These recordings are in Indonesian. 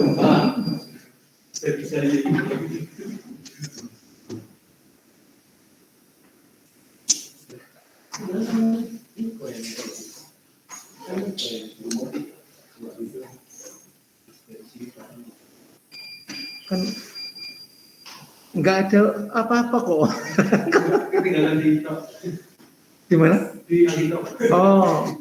Kan nggak ada apa-apa kok. Di mana? Di Alito. Oh.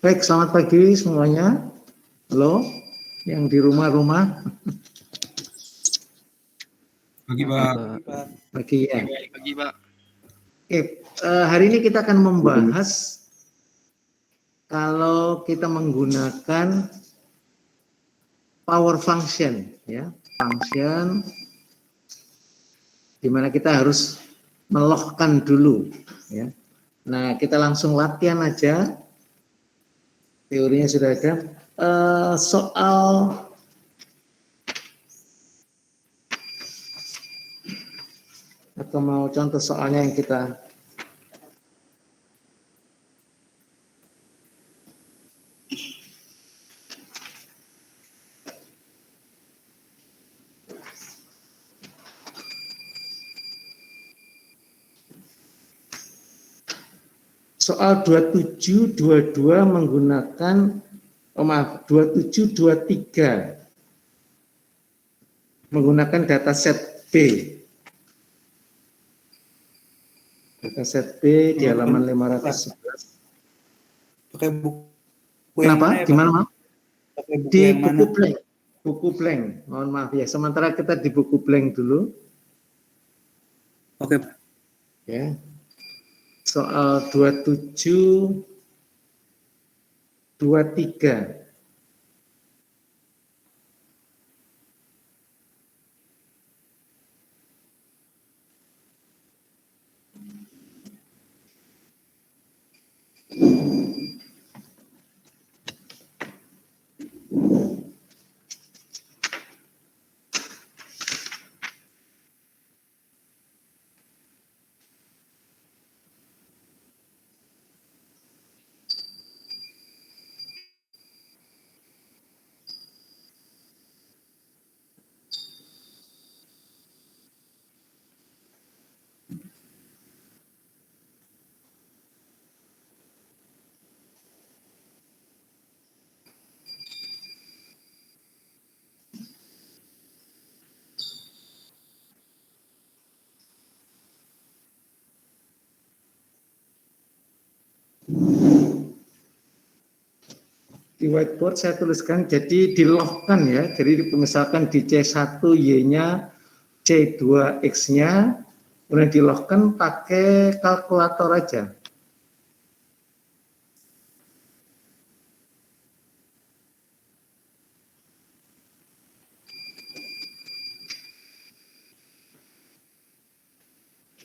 Baik, selamat pagi semuanya. Halo, yang di rumah-rumah. Pagi, Pak. Pagi ya. Pagi, Pak. Oke, hari ini kita akan membahas kalau kita menggunakan power function, ya, function di mana kita harus melockkan dulu, ya. Nah, kita langsung latihan aja. Teorinya sudah ada. Soal atau mau contoh soalnya yang kita soal 2722 menggunakan 2723 menggunakan dataset B. Dataset B di halaman 511. Pakai buku Kenapa? yang mana, Gimana, Mas? Pakai buku Di yang buku mana? blank. Buku blank. Mohon maaf ya. Sementara kita di buku blank dulu. Oke, Pak. Ya. Soal 2723. Di whiteboard saya tuliskan, jadi di-log-kan ya. Jadi misalkan di C1 Y-nya, C2 X-nya, kemudian di-log-kan pakai kalkulator aja.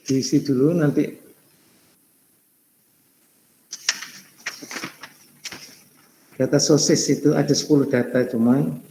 Diisi dulu nanti. Data sources itu ada 10 data cuman.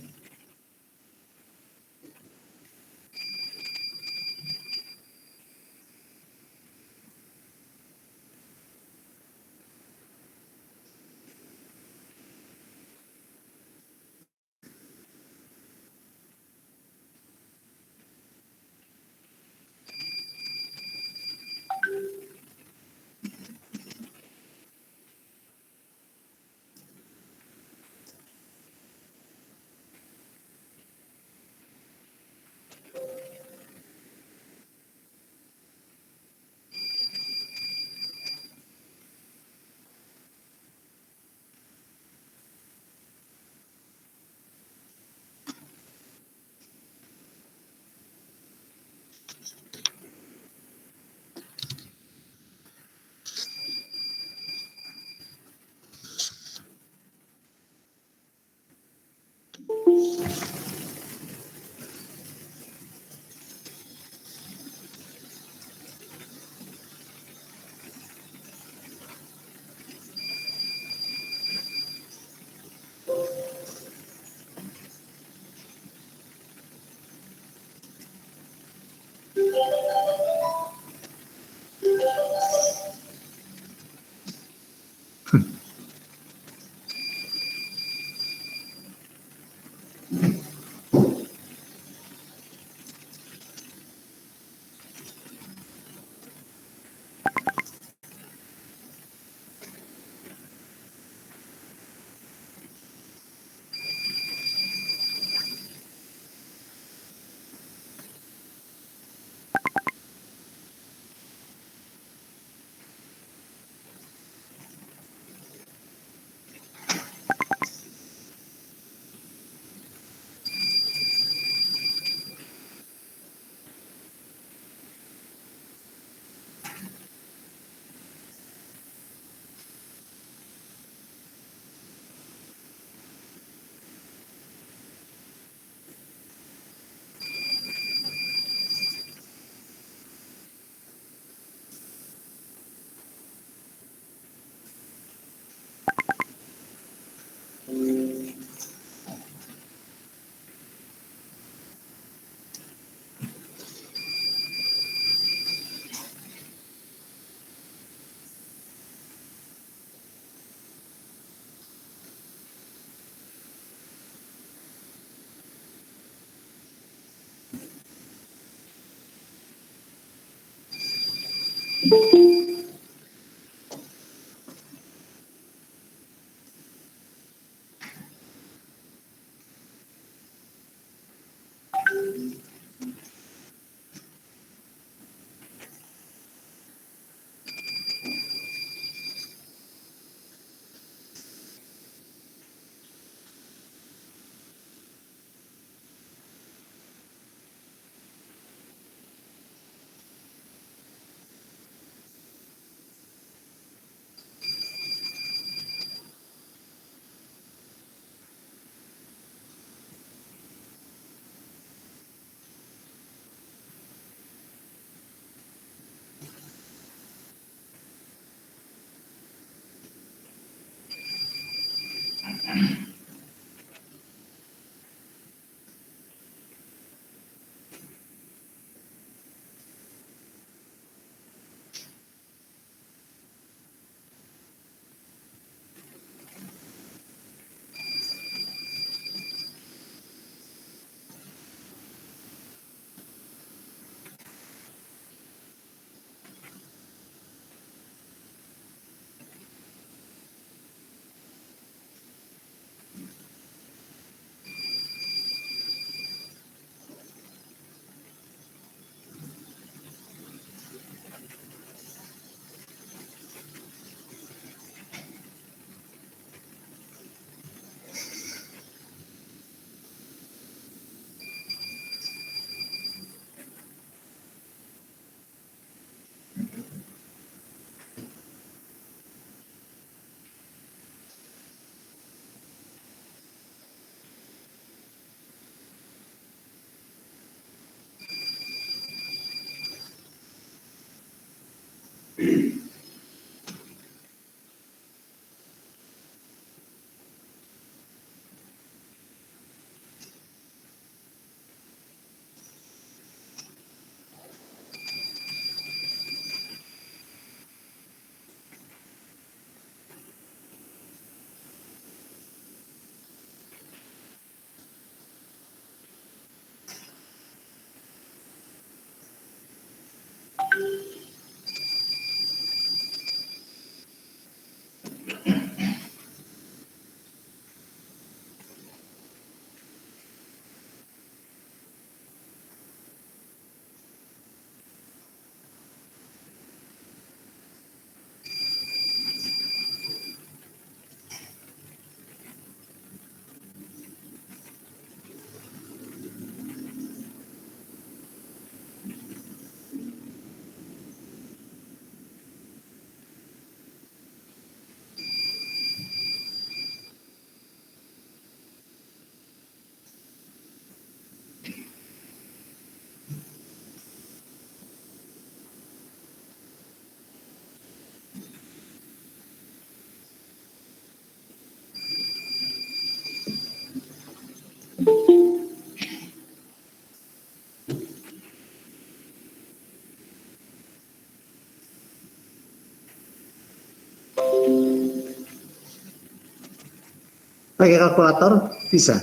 Pakai kalkulator bisa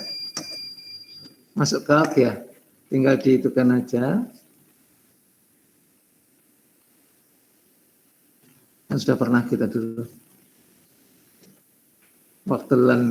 masuk kalk ya, tinggal dihitungkan aja. Kan sudah pernah kita dulu waktu LAN.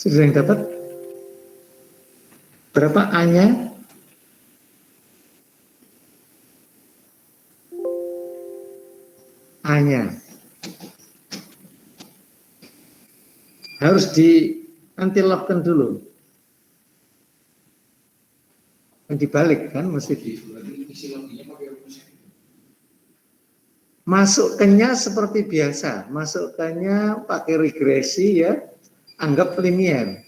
Sudah yang dapat? Berapa A-nya? A-nya harus di anti-lockkan dulu. Dibalik kan, mesti di masukkannya seperti biasa, masukkannya pakai regresi ya, anggap linier,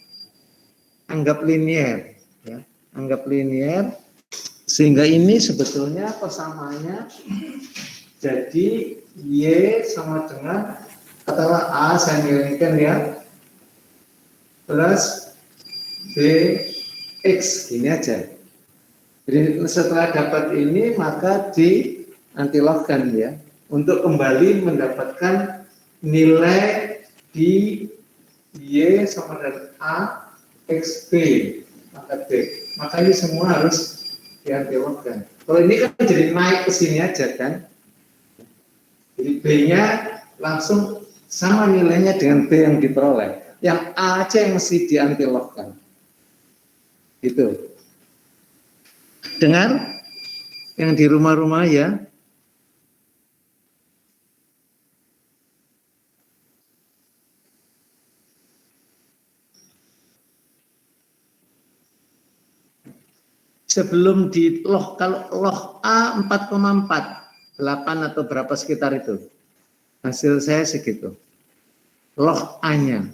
ya, anggap linier, sehingga ini sebetulnya persamaannya jadi Y sama dengan katakanlah A saya nilaikan ya plus BX, ini aja. Jadi setelah dapat ini maka di anti-lockkan ya, untuk kembali mendapatkan nilai di Y sama dengan A X B maka D. Maka ini semua harus diantilogkan. Kalau ini kan jadi naik ke sini aja kan. Jadi B-nya langsung sama nilainya dengan B yang diperoleh. Yang A aja yang mesti diantilogkan. Gitu. Dengar? Yang di rumah-rumah ya. Sebelum di loh, kalau loh A 4,4, 8 atau berapa sekitar itu. Hasil saya segitu. Loh A-nya.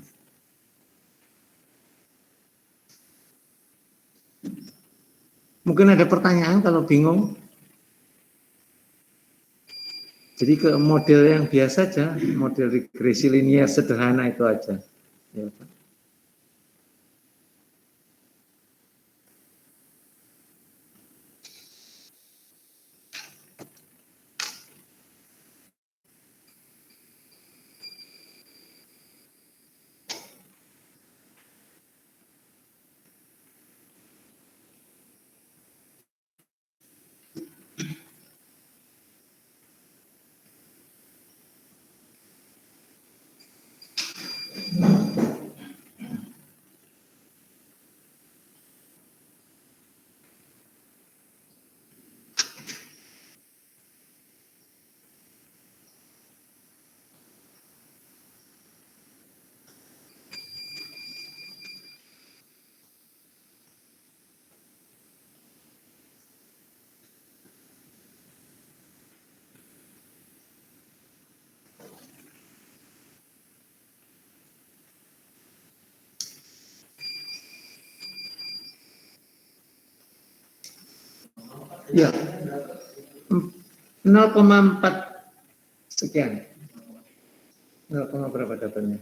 Mungkin ada pertanyaan kalau bingung. Jadi ke model yang biasa aja, model regresi linear sederhana itu aja. Ya. Ya, 0,4 sekian. 0, berapa dapatnya?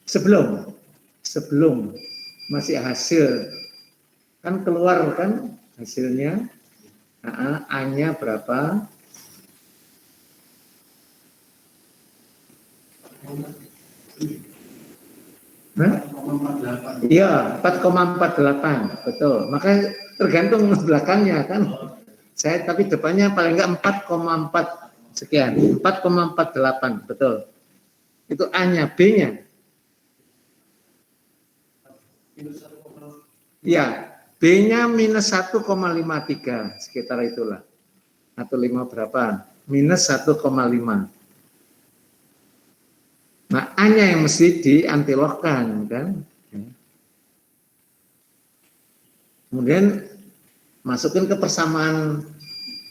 Sebelum masih hasil kan keluar kan hasilnya. A-nya berapa? Iya, 4,48, betul. Makanya tergantung belakangnya kan. Saya tapi depannya paling enggak 4,4 sekian, 4,48, betul. Itu A-nya, B-nya. Ya, B-nya minus 1,53, sekitar itulah. Atau 5 berapa? Minus 1,5. Nah, A-nya yang mesti diantilogkan, kan? Kemudian masukin ke persamaan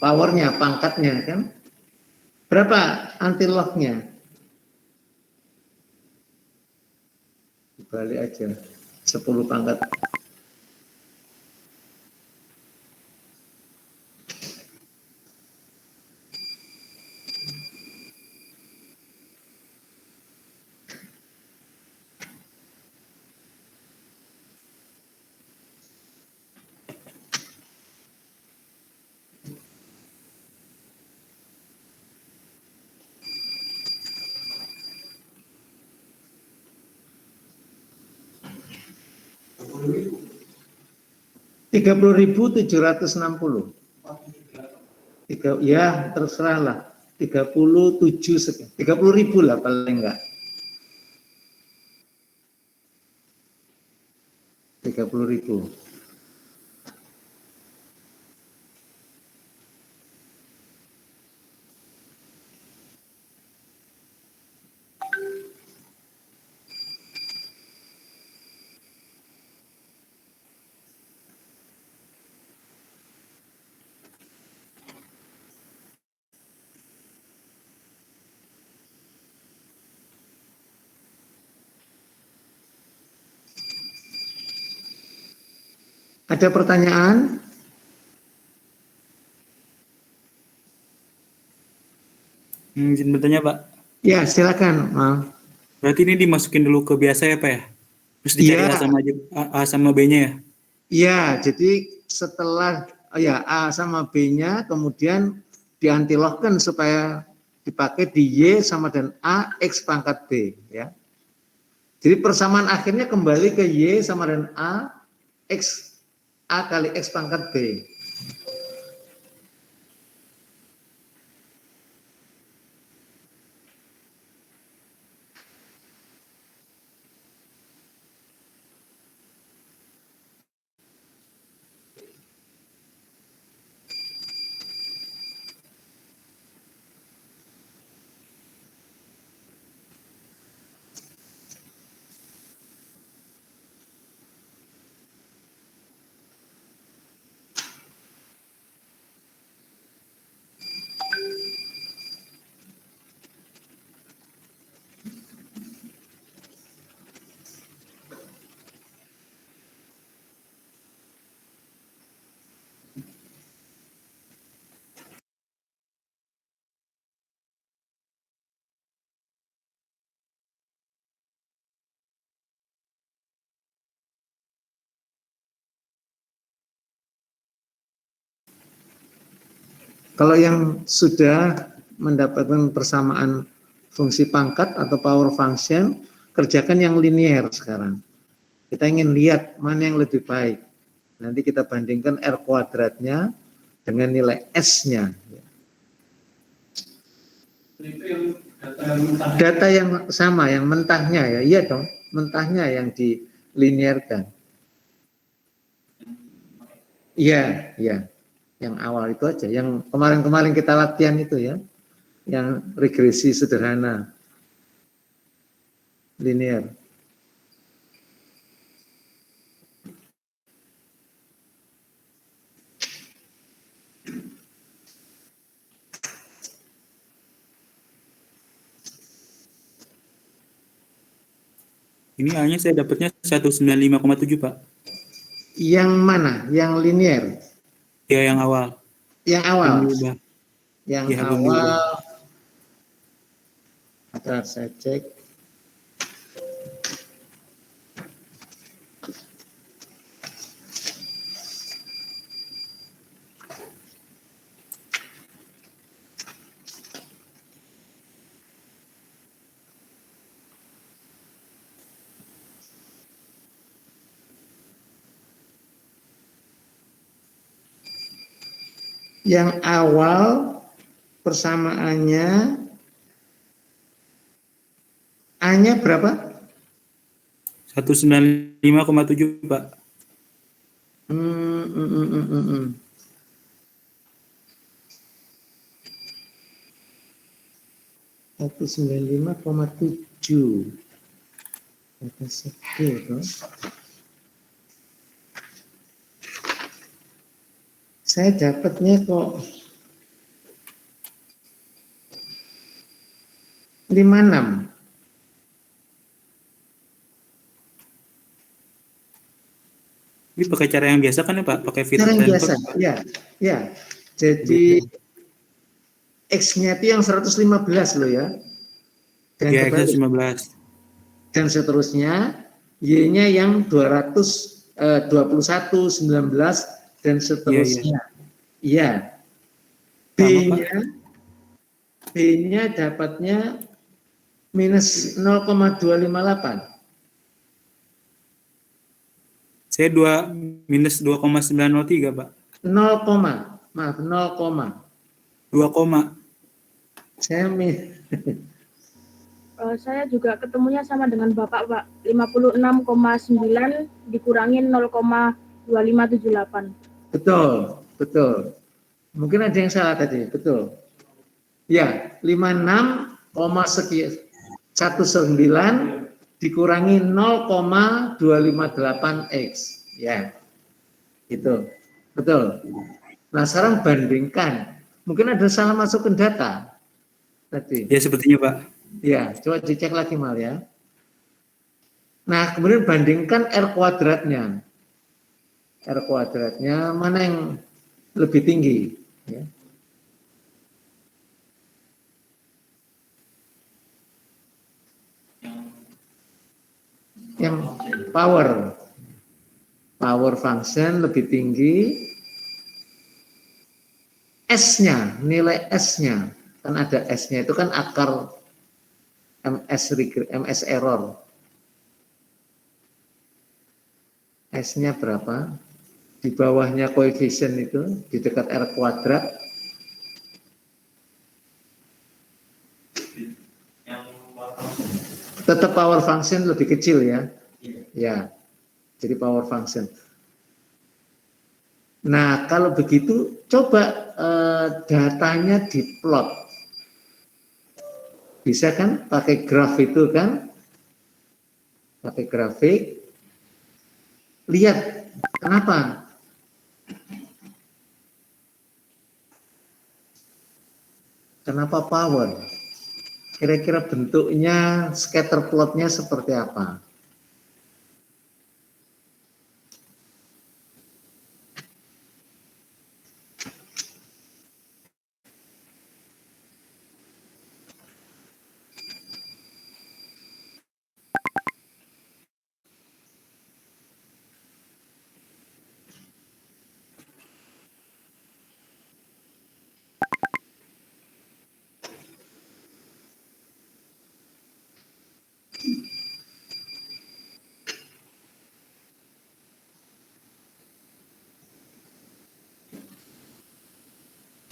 powernya, pangkatnya, kan? Berapa antilognya? Dibalik aja, 10 pangkat. Rp30.760. Ya terserah lah. 37 30.000 lah paling enggak. 30.000. Ada pertanyaan? Izin bertanya, Pak. Ya, silakan. Berarti ini dimasukin dulu ke biasa ya, Pak ya? Terus dicari Ya. A sama B-nya ya? Ya, jadi setelah ya A sama B-nya kemudian diantilogkan supaya dipakai di Y sama dengan A X pangkat B, ya. Jadi persamaan akhirnya kembali ke Y sama dengan A X A kali X pangkat B. Kalau yang sudah mendapatkan persamaan fungsi pangkat atau power function, kerjakan yang linear sekarang. Kita ingin lihat mana yang lebih baik. Nanti kita bandingkan R kuadratnya dengan nilai S-nya. Data yang sama, yang mentahnya ya, iya dong, mentahnya yang dilinearkan. Iya, iya. Yang awal itu aja, yang kemarin-kemarin kita latihan itu ya, yang regresi sederhana, linear. Ini A-nya saya dapatnya 195,7, Pak. Yang mana? Yang linear? Ya, yang awal. Yang awal? Belum diubah. Yang Ya, belum awal, diubah. bentar saya cek. Yang awal persamaannya A-nya berapa? 195,7, Pak. 195,7. Kata sedih, saya dapatnya kok 56. Ini pakai cara yang biasa kan ya, Pak? Pakai fit Cara yang temper. biasa, ya, ya. Jadi X-nya itu yang 115 loh ya. Dan Ya, kebalik. X15. Dan seterusnya, Y-nya yang 221, 19, dan seterusnya. Iya. B-nya dapatnya minus 0,258. Saya minus 2,903, Pak. 0, maaf 0, 2 koma. Saya juga ketemunya sama dengan Bapak, Pak. 56,9 dikurangin 0,2578. Betul, betul. Mungkin ada yang salah tadi, betul. Ya, 56, sekian 19 dikurangi 0,258 X. Ya, itu. Betul. Nah, sekarang bandingkan. Mungkin ada salah masukin data tadi. Ya, sepertinya, Pak. Ya, coba dicek lagi Mal ya. Nah, kemudian bandingkan R kuadratnya. R kuadratnya mana yang lebih tinggi? Ya. Yang power function lebih tinggi, S-nya, nilai S-nya, kan ada S-nya itu kan akar MS error. S-nya berapa? di bawahnya koefisien itu, di dekat R kuadrat. Tetap power function lebih kecil ya. Ya, jadi power function. Nah, kalau begitu coba datanya diplot. Bisa kan pakai graf itu kan? Pakai grafik. Lihat kenapa? Kenapa power? Kira-kira bentuknya scatter plotnya seperti apa?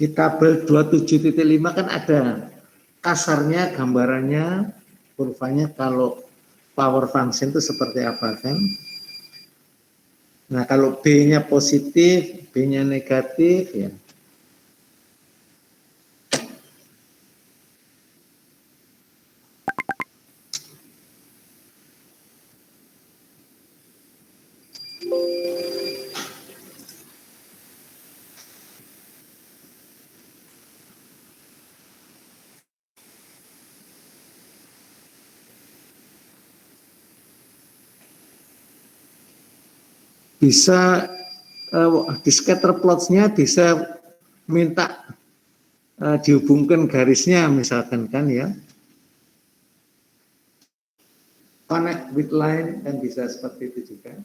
Di tabel 27.5 kan ada kasarnya gambarannya, kurvanya kalau power function itu seperti apa kan? Nah, kalau B-nya positif, B-nya negatif ya. Bisa di scatter plots-nya bisa minta dihubungkan garisnya misalkan kan ya. Connect with line kan bisa seperti itu juga.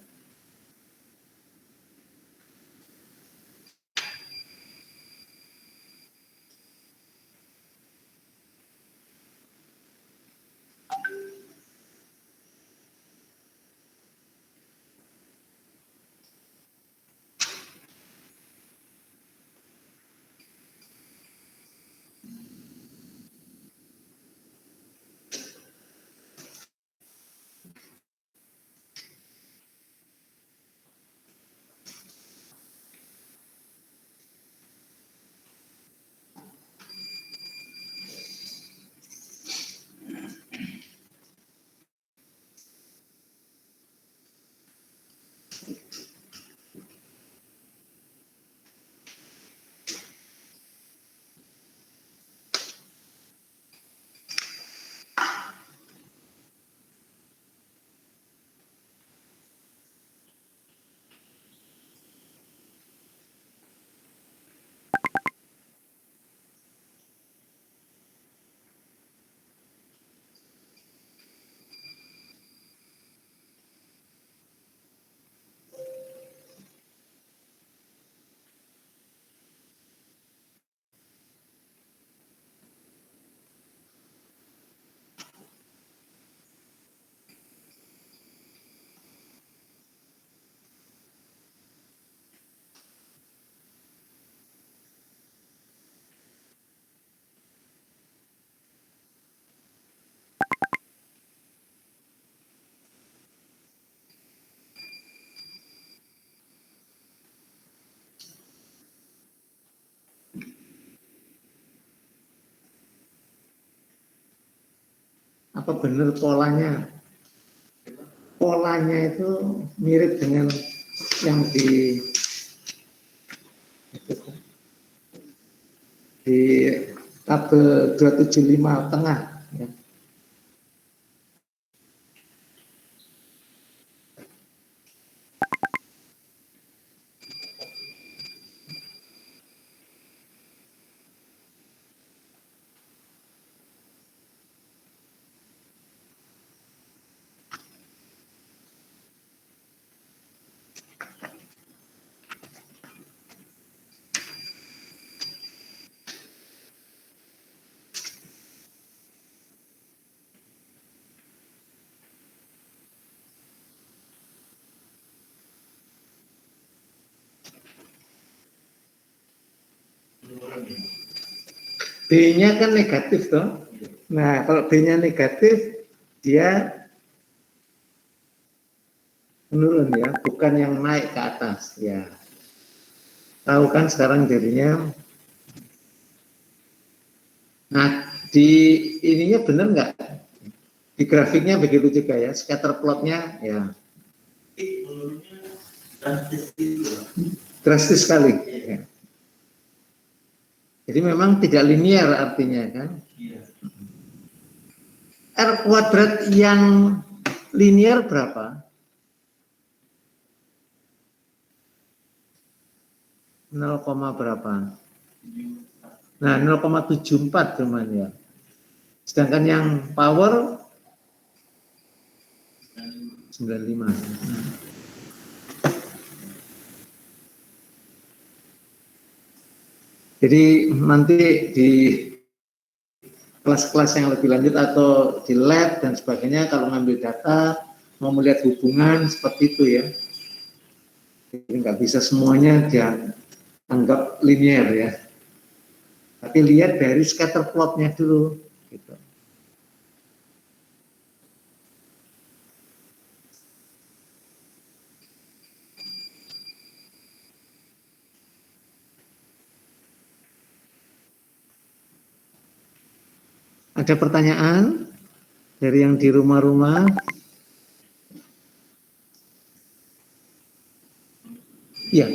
Apa benar polanya? Polanya itu mirip dengan yang di tabel 275 tengah ya. B-nya kan negatif toh. Nah, kalau B-nya negatif, dia menurun ya, bukan yang naik ke atas ya. Tahu kan sekarang jadinya. Nah, di ininya benar nggak? Di grafiknya begitu juga ya, scatter plotnya ya. Drastis sekali. Ya. Jadi memang tidak linear artinya kan. R kuadrat yang linear berapa? 0, berapa? Nah, 0,74 cuman ya. Sedangkan yang power 95. Jadi nanti di kelas-kelas yang lebih lanjut atau di lab dan sebagainya kalau ngambil data mau melihat hubungan seperti itu ya. Jadi nggak bisa semuanya dia anggap linear ya. Tapi lihat dari scatter plotnya dulu. Gitu. Ada pertanyaan dari yang di rumah-rumah? Iya,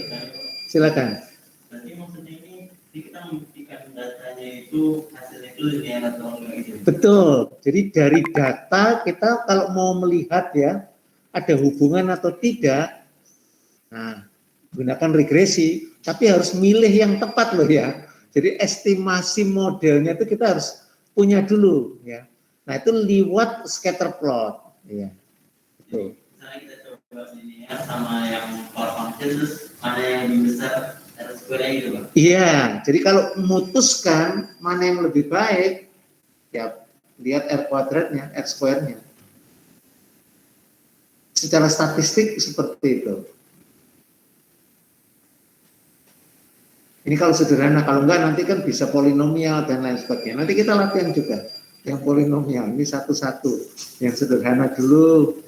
silakan. Berarti maksudnya ini kita membuktikan datanya itu hasilnya itu linear atau enggak gitu. Betul. Jadi dari data kita kalau mau melihat ya ada hubungan atau tidak, nah gunakan regresi, tapi harus milih yang tepat loh ya. Jadi estimasi modelnya itu kita harus punya dulu ya. Nah itu lewat scatter plot, ya. Betul. Misalnya kita coba linear sama yang power function terus mana yang lebih besar R square gitu Pak. Iya, jadi kalau memutuskan mana yang lebih baik, ya lihat R kuadratnya, R square-nya. Secara statistik seperti itu. Ini kalau sederhana, kalau enggak nanti kan bisa polinomial dan lain sebagainya. Nanti kita latihan juga yang polinomial. Ini satu-satu, yang sederhana dulu.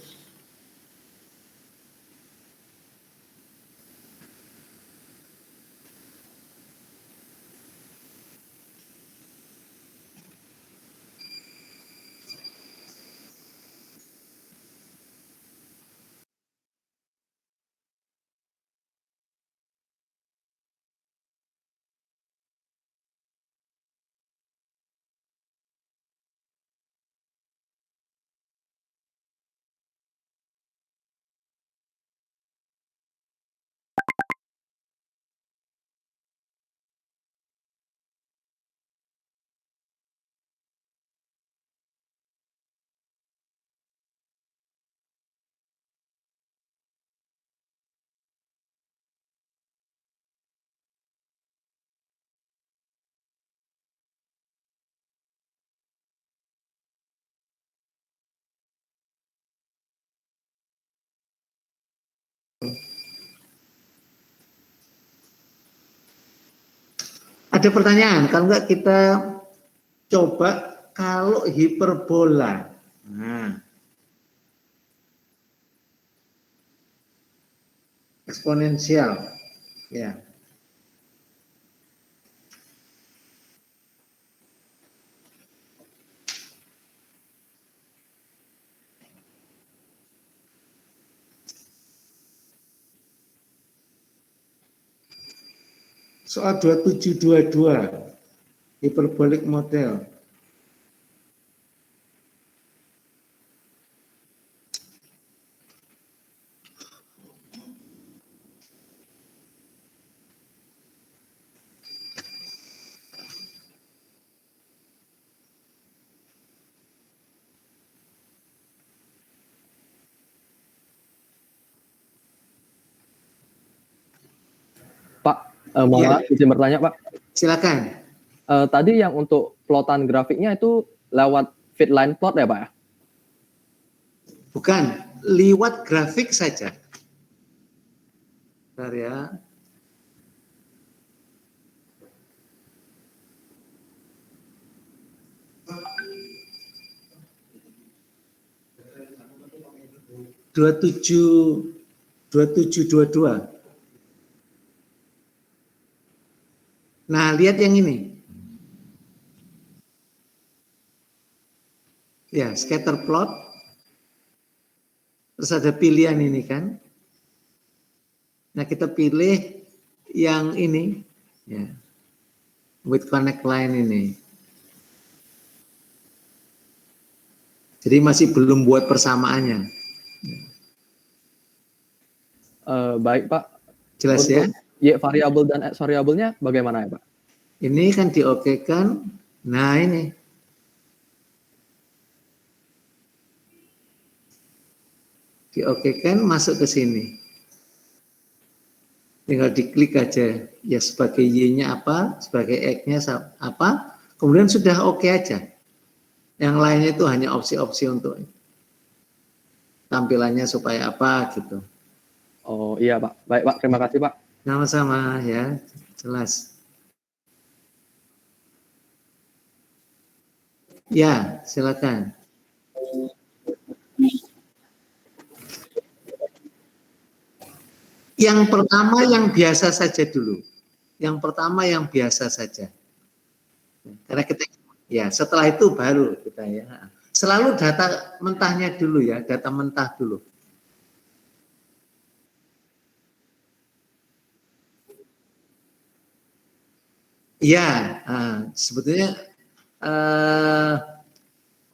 Ada pertanyaan, kalau enggak kita coba kalau hiperbola. Nah, eksponensial, ya. Soal 2722, hiperbolik model. Pak, mohon maaf, izin bertanya Pak. Silakan. Tadi yang untuk plotan grafiknya itu lewat fit line plot ya Pak ya? Bukan, lewat grafik saja. Bentar ya. 2722. Nah, lihat yang ini. Ya, scatter plot. Terus ada pilihan ini kan. Nah, kita pilih yang ini, ya, with connect line ini. Jadi masih belum buat persamaannya. Baik Pak. Jelas ya? Y variabel dan X variabelnya bagaimana ya Pak? Ini kan diokekan. Nah ini. Diokekan masuk ke sini. Tinggal diklik aja. Ya sebagai Y-nya apa, sebagai X-nya apa. Kemudian sudah oke aja. Yang lainnya itu hanya opsi-opsi untuk tampilannya supaya apa gitu. Oh iya Pak. Baik Pak, terima kasih Pak. Sama-sama ya, jelas. Ya, silakan. Yang pertama yang biasa saja dulu. Yang pertama yang biasa saja. Karena kita ya setelah itu baru kita ya. Selalu data mentahnya dulu ya, data mentah dulu. Ya, sebetulnya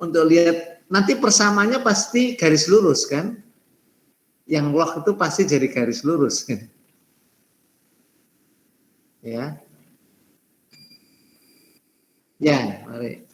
untuk lihat nanti persamanya pasti garis lurus kan? Yang log itu pasti jadi garis lurus kan? Ya, ya, mari.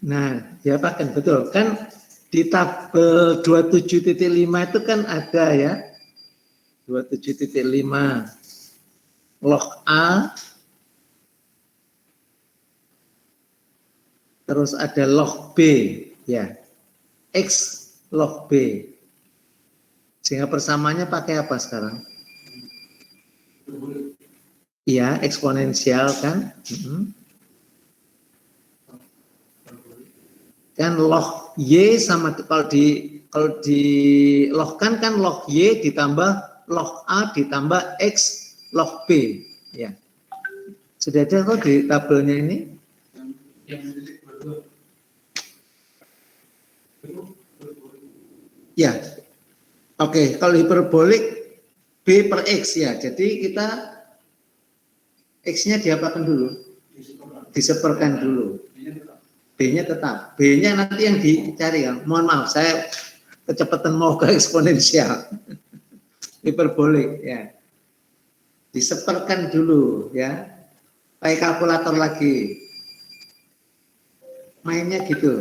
Nah, diapakan betul kan di tabel 27.5 itu kan ada ya 27.5 log A, terus ada log B ya, X log B, sehingga persamanya pakai apa sekarang? Iya, eksponensial kan? Kan log Y sama kalau di logkan kan log Y ditambah log A ditambah X log B ya. Sudah ada kok di tabelnya ini. Ya, oke. Kalau hiperbolik B per X ya. Jadi kita X-nya diapakan dulu? Diseperkan dulu. B-nya tetap. B-nya nanti yang dicari ya. Mohon maaf, saya kecepatan mau ke eksponensial. Hiperbolik ya. Diseperkan dulu ya. Pakai kalkulator lagi. Mainnya gitu.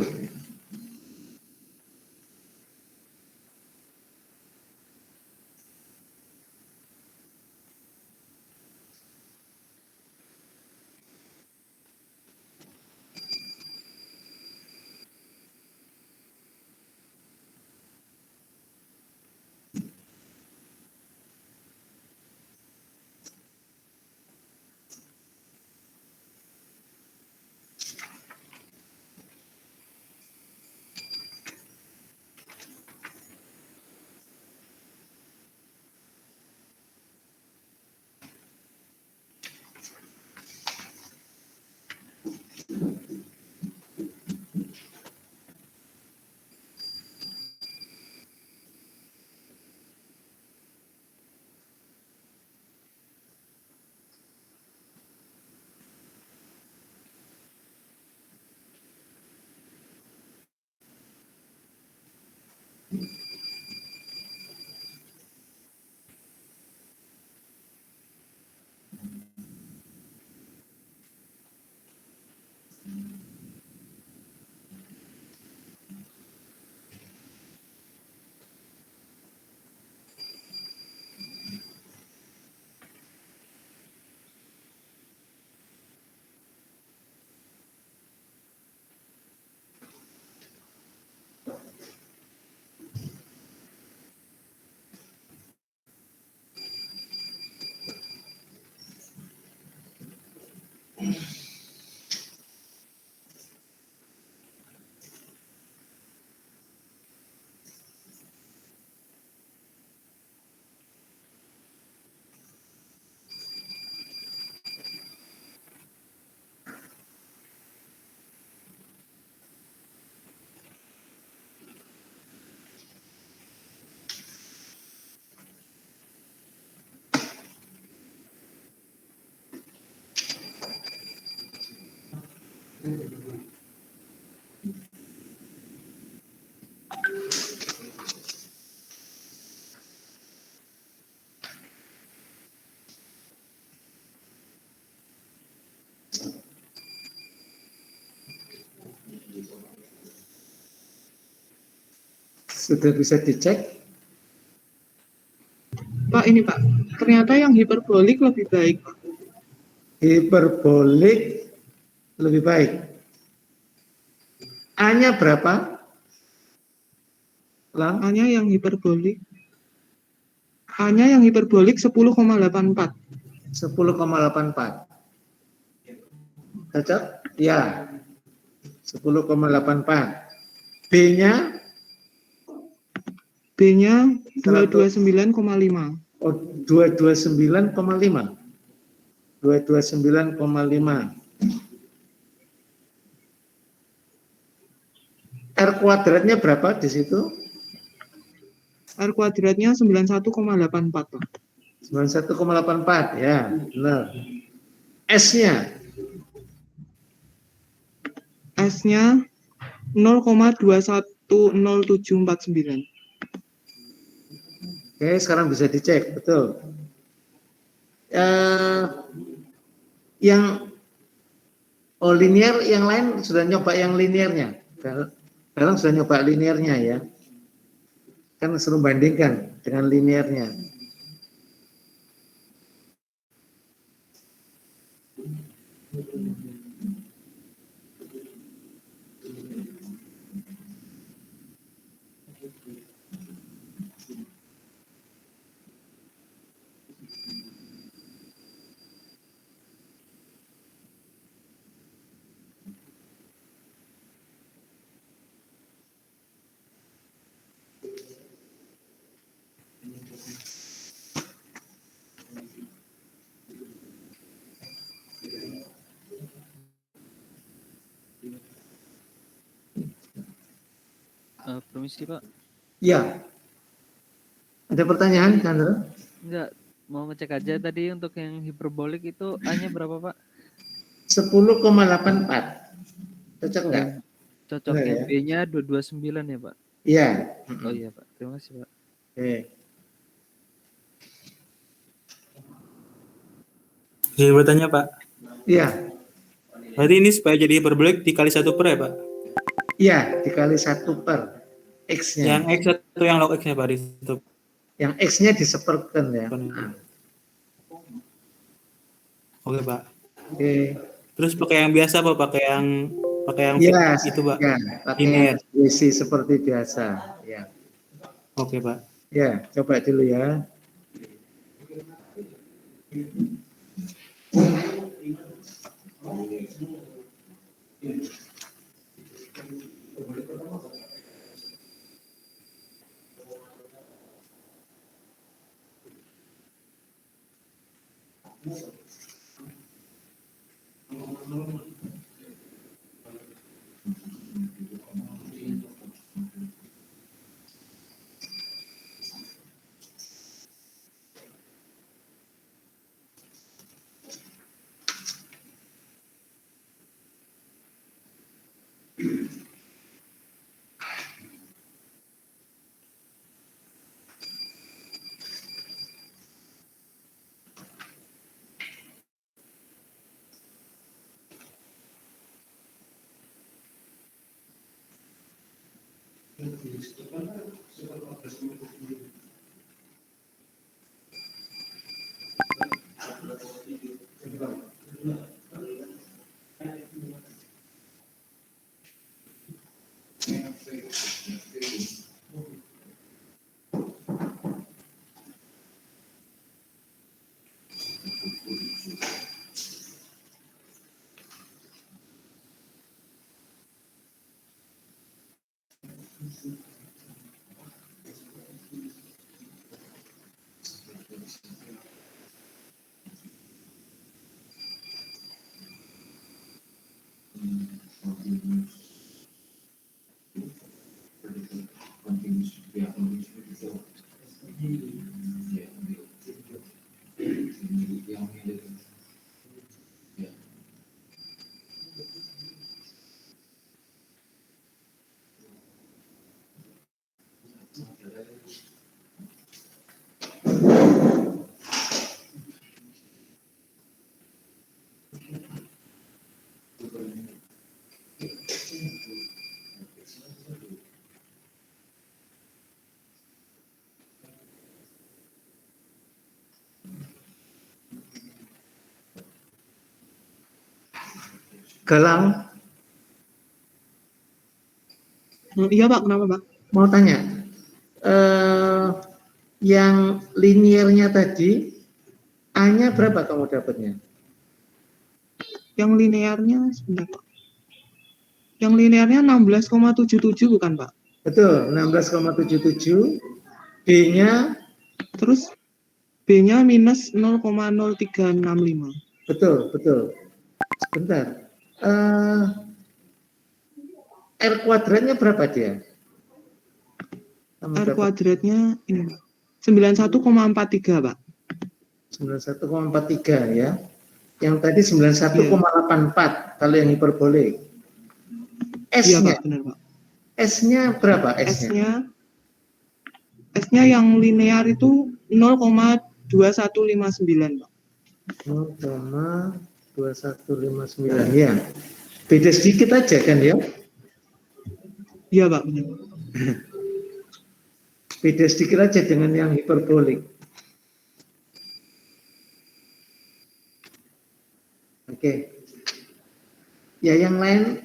Sudah bisa dicek? Pak, ini Pak, ternyata yang hiperbolik lebih baik, Pak. Hiperbolik lebih baik. A-nya berapa? Lang? A-nya yang hiperbolik 10,84. 10,84. Cocok? Ya. 10,84. B-nya? B-nya 229,5. Oh, 229,5. 229,5. R kuadratnya berapa di situ? R kuadratnya 91,84, Pak. 91,84 ya, benar. S-nya? S-nya 0,210749. Oke, sekarang bisa dicek, betul. Yang linear, yang lain sudah nyoba yang linearnya. Sekarang sudah nyoba linearnya ya. Kan suruh bandingkan dengan linearnya. Permisi Pak, Ya, ada pertanyaan, Chandra? enggak mau ngecek aja tadi untuk yang hiperbolik itu A-nya berapa Pak? 10,84. Cocok nggak? Yang cocok Benar yang ya? B-nya 229 ya Pak? Iya. Oh iya Pak, terima kasih Pak. Oke. Jadi bertanya Pak, Iya, berarti ini supaya jadi hiperbolik dikali 1 per ya Pak? iya, dikali 1 per X-nya. Yang X atau yang log X-nya Pak di situ? Yang X-nya diseperkan ya. Nah, Oke Pak. oke. Terus pakai yang biasa Pak, pakai yang Iya, itu Pak. ya, pakai Linear. isi seperti biasa. Ya, Oke Pak. ya, coba dulu ya. Galang, Iya Pak, kenapa Pak? mau tanya, yang liniernya tadi, A-nya berapa kamu dapatnya? Yang linearnya sebentar Pak. Yang linearnya 16,77 bukan Pak? Betul, 16,77. B-nya, Terus B-nya minus 0,0365. betul, betul. Sebentar. R kuadratnya berapa dia? Kamu R dapat kuadratnya ini Pak. 91,43 Pak. 91,43 ya. Yang tadi 91,84 kalau yang hiperbolik. Iya S-nya, Pak, benar Pak. S-nya berapa S-nya? S-nya S-nya yang linear itu 0,2159 Pak. 0,2159 ya. Beda sedikit aja kan ya? Iya Pak, benar. Beda sedikit aja dengan yang hiperbolik. Oke. Ya yang lain,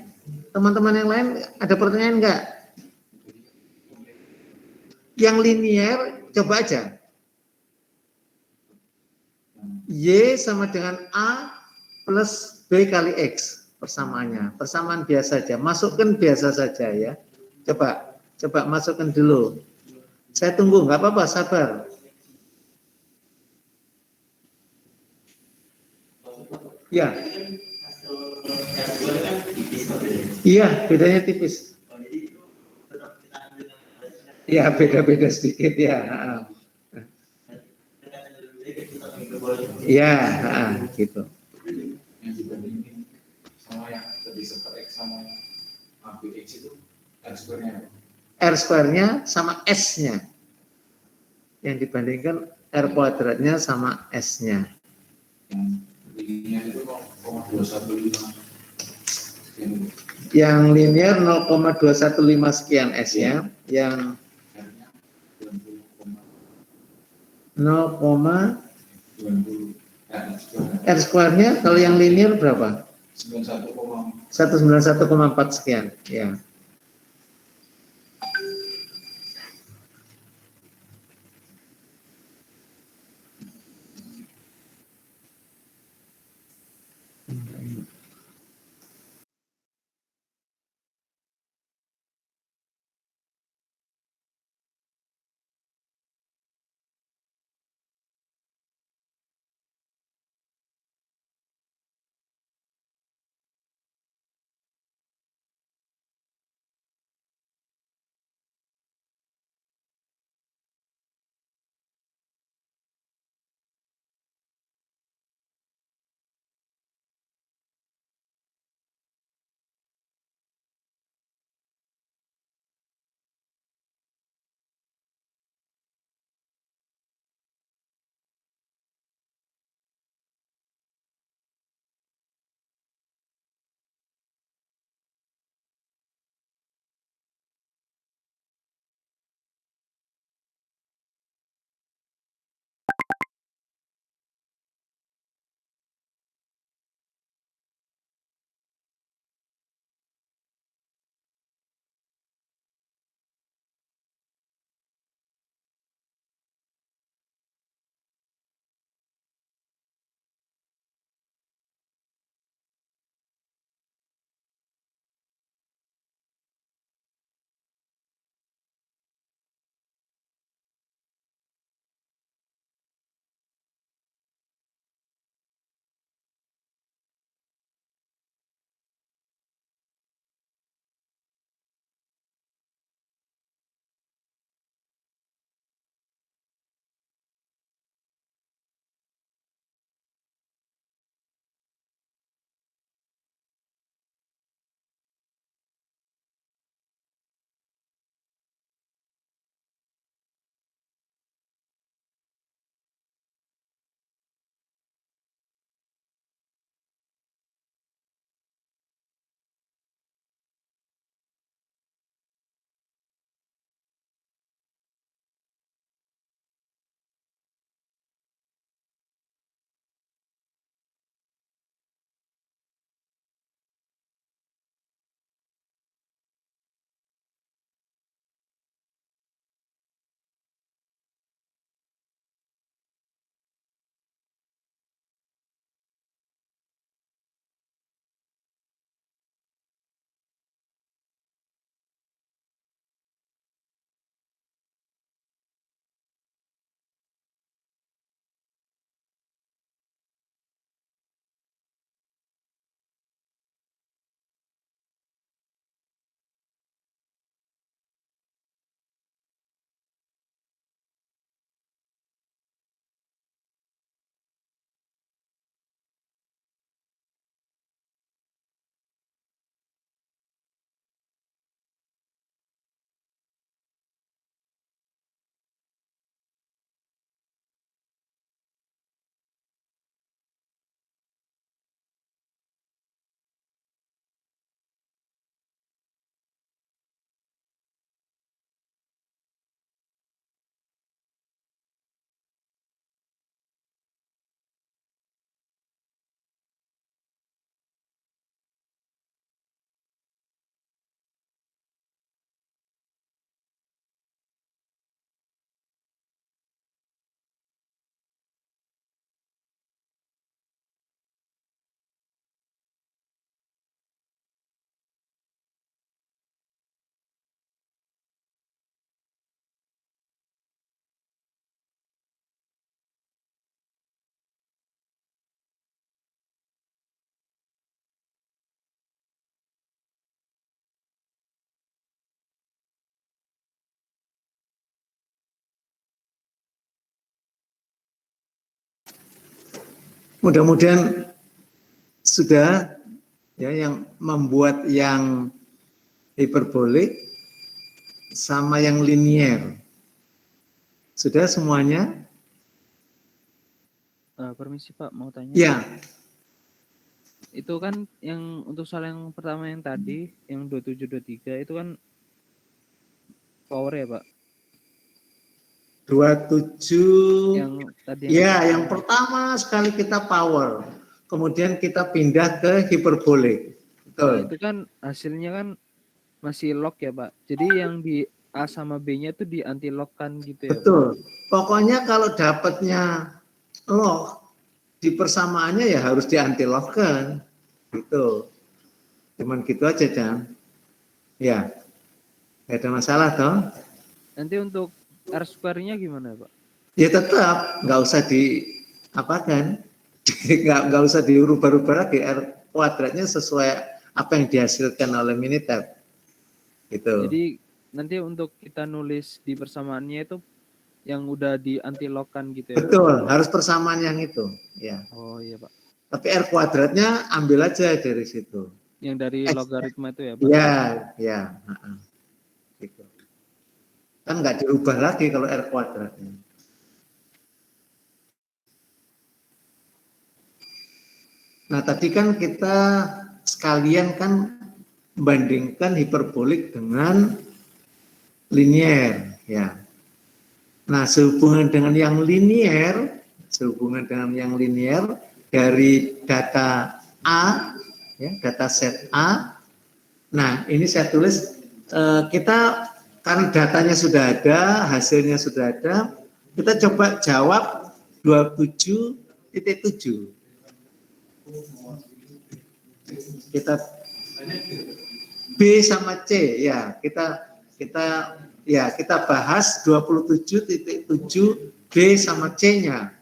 teman-teman yang lain ada pertanyaan enggak? Yang linear coba aja. Y sama dengan A plus B kali X persamaannya. Persamaan biasa saja. Masukkan biasa saja ya. Coba masukkan dulu. Saya tunggu, nggak apa-apa, sabar. Ya. Iya, bedanya tipis. Jadi itu tetap kita Ya beda-beda sedikit ya. Ya, gitu. Yang dibandingin sama yang tadi sempat X sama ABX itu R-square-nya. R-square-nya sama S-nya. Yang dibandingkan R kuadratnya sama S-nya. Yang linear itu 0,215 sekian. Yang linear 0,215 sekian S-nya. Yang R-nya 20,20. 0,. R-square-nya kalau yang linear berapa? 191,4 sekian. Ya. Mudah-mudahan sudah ya yang membuat yang hiperbolik sama yang linier. Sudah semuanya? Permisi Pak, mau tanya. Ya, Itu kan yang untuk soal yang pertama yang tadi, yang 2723 itu kan power ya Pak? 27. Yang tadi Ya, yang pertama sekali kita power. Kemudian kita pindah ke hiperbolik. Nah, Betul. itu kan hasilnya kan masih lock ya Pak. Jadi yang di A sama B-nya itu di anti lock kan gitu ya Pak? Betul. Pokoknya kalau dapatnya lock, di persamaannya ya harus di anti lock kan. Gitu. Cuman gitu aja, Jam. Ya. Tidak ada masalah toh. Nanti untuk R square-nya gimana Pak? Ya tetap nggak usah diapakan, nggak usah dirubah-rubah lagi. R kuadratnya sesuai apa yang dihasilkan oleh Minitab. Gitu. Jadi nanti untuk kita nulis di persamaannya itu yang udah di anti lock kan gitu ya Pak? Betul, harus persamaan yang itu. Ya. Oh iya Pak. Tapi R kuadratnya ambil aja dari situ. Yang dari X. logaritma itu ya Pak? Ya, ya. Gitu. Kan nggak dirubah lagi kalau R kuadratnya. Nah, tadi kan kita sekalian kan bandingkan hiperbolik dengan linier, ya. Nah, sehubungan dengan yang linier dari data A, ya, data set A. Nah, ini saya tulis kita karena datanya sudah ada, hasilnya sudah ada, kita coba jawab 27.7. Kita B sama C ya, kita bahas 27.7 B sama C-nya.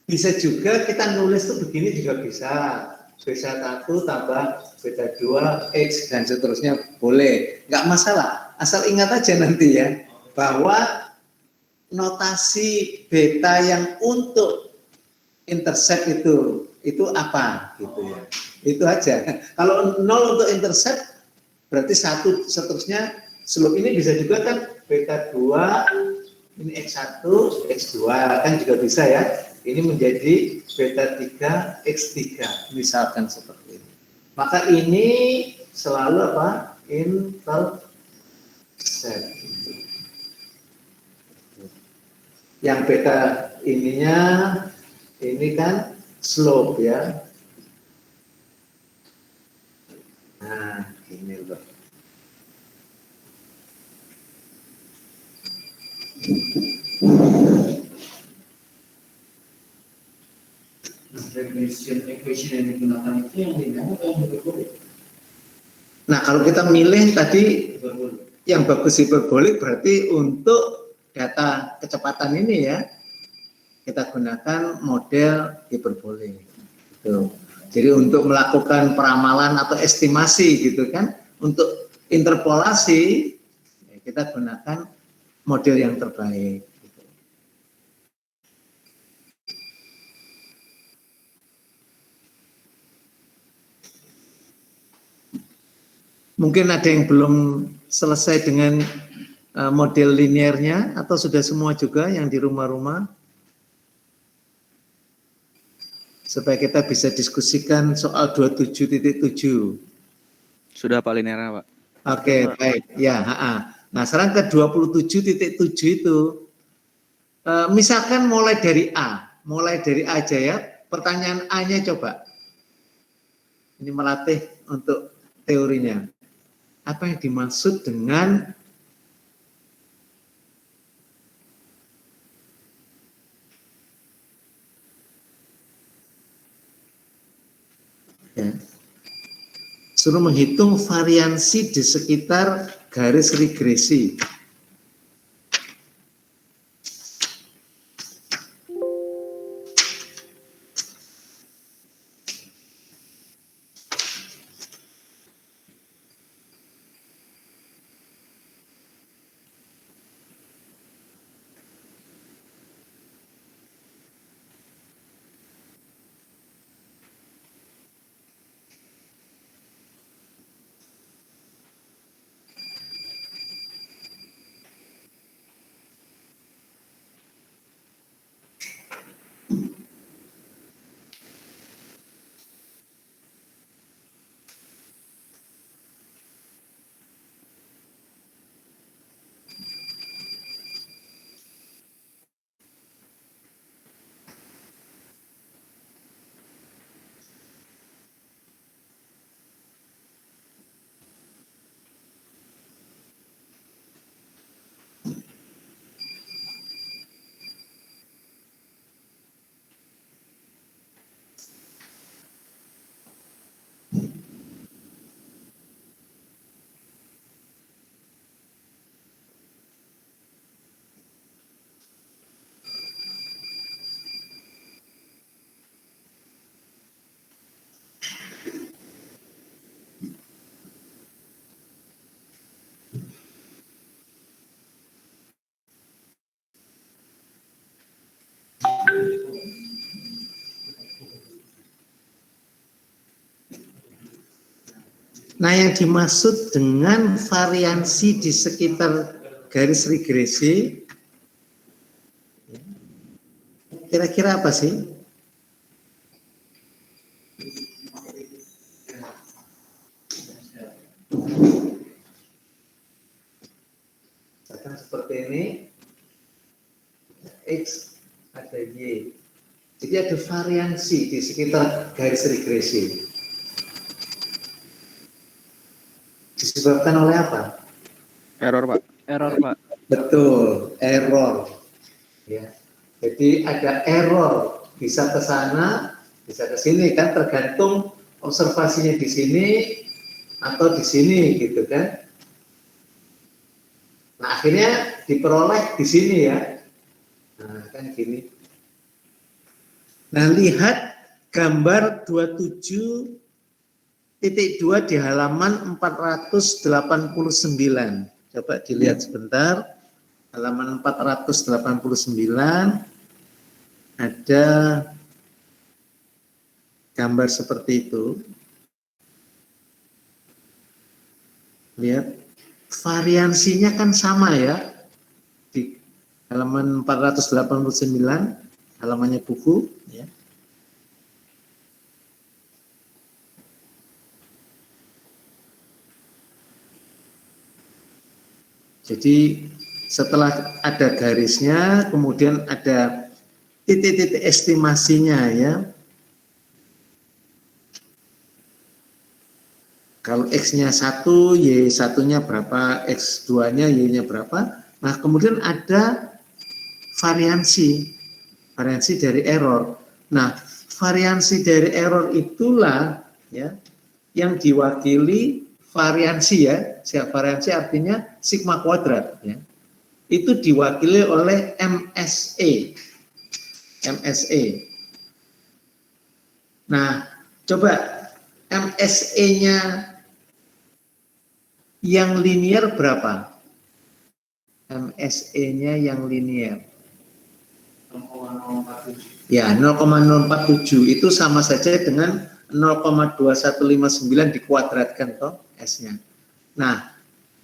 Bisa juga kita nulis tuh begini juga bisa. B1 tambah B2 X dan seterusnya boleh. Nggak masalah. Asal ingat aja nanti ya, bahwa notasi beta yang untuk intercept itu apa gitu ya. Itu aja. Kalau 0 untuk intercept berarti 1 seterusnya slope ini bisa juga kan beta 2 ini X1, X2 kan juga bisa ya. ini menjadi beta 3 X3, misalkan seperti ini. Maka ini selalu apa? Intercept. Yang beta ininya, ini kan slope ya. Nah, ini loh. Equation yang digunakan itu yang linear atau yang hiperbolik? Nah, kalau kita milih tadi yang bagus hiperbolik berarti untuk data kecepatan ini ya, kita gunakan model hiperbolik. Gitu. Jadi untuk melakukan peramalan atau estimasi gitu kan, untuk interpolasi ya kita gunakan model yang terbaik. Gitu. Mungkin ada yang belum selesai dengan model linearnya atau sudah semua juga yang di rumah-rumah? Supaya kita bisa diskusikan soal 27.7. Sudah Pak Linera, Pak. Oke, baik. Ya, Nah, sekarang ke 27.7 itu, misalkan mulai dari A aja ya, pertanyaan A-nya coba. Ini melatih untuk teorinya. Apa yang dimaksud dengan ya, suruh menghitung variansi di sekitar garis regresi. Nah, yang dimaksud dengan variansi di sekitar garis regresi, kira-kira apa sih? Misalkan seperti ini, X ada Y. Jadi ada variansi di sekitar garis regresi. Disebabkan oleh apa? Error, Pak. Error, Pak. Betul, error. Ya. Jadi ada error, bisa ke sana, bisa ke sini kan, tergantung observasinya di sini atau di sini gitu kan. Nah, akhirnya diperoleh di sini ya. Nah, kan gini. Nah, lihat gambar 27.2 di halaman 489. Coba dilihat sebentar. Halaman 489 ada gambar seperti itu. Lihat, variansinya kan sama ya. Di halaman 489 halamannya buku, ya. Jadi setelah ada garisnya, kemudian ada titik-titik estimasinya, ya. Kalau X-nya 1, Y1-nya berapa, X2-nya, Y-nya berapa. Nah, kemudian ada variansi dari error. Nah, variansi dari error itulah, ya, yang diwakili variansi, ya. Variansi artinya sigma kuadrat, ya. Itu diwakili oleh MSE. MSE. Nah, coba MSE-nya yang linear berapa? MSE-nya yang linear. 0,047. Ya, 0,047 itu sama saja dengan 0,2159 dikuadratkan toh S-nya. Nah,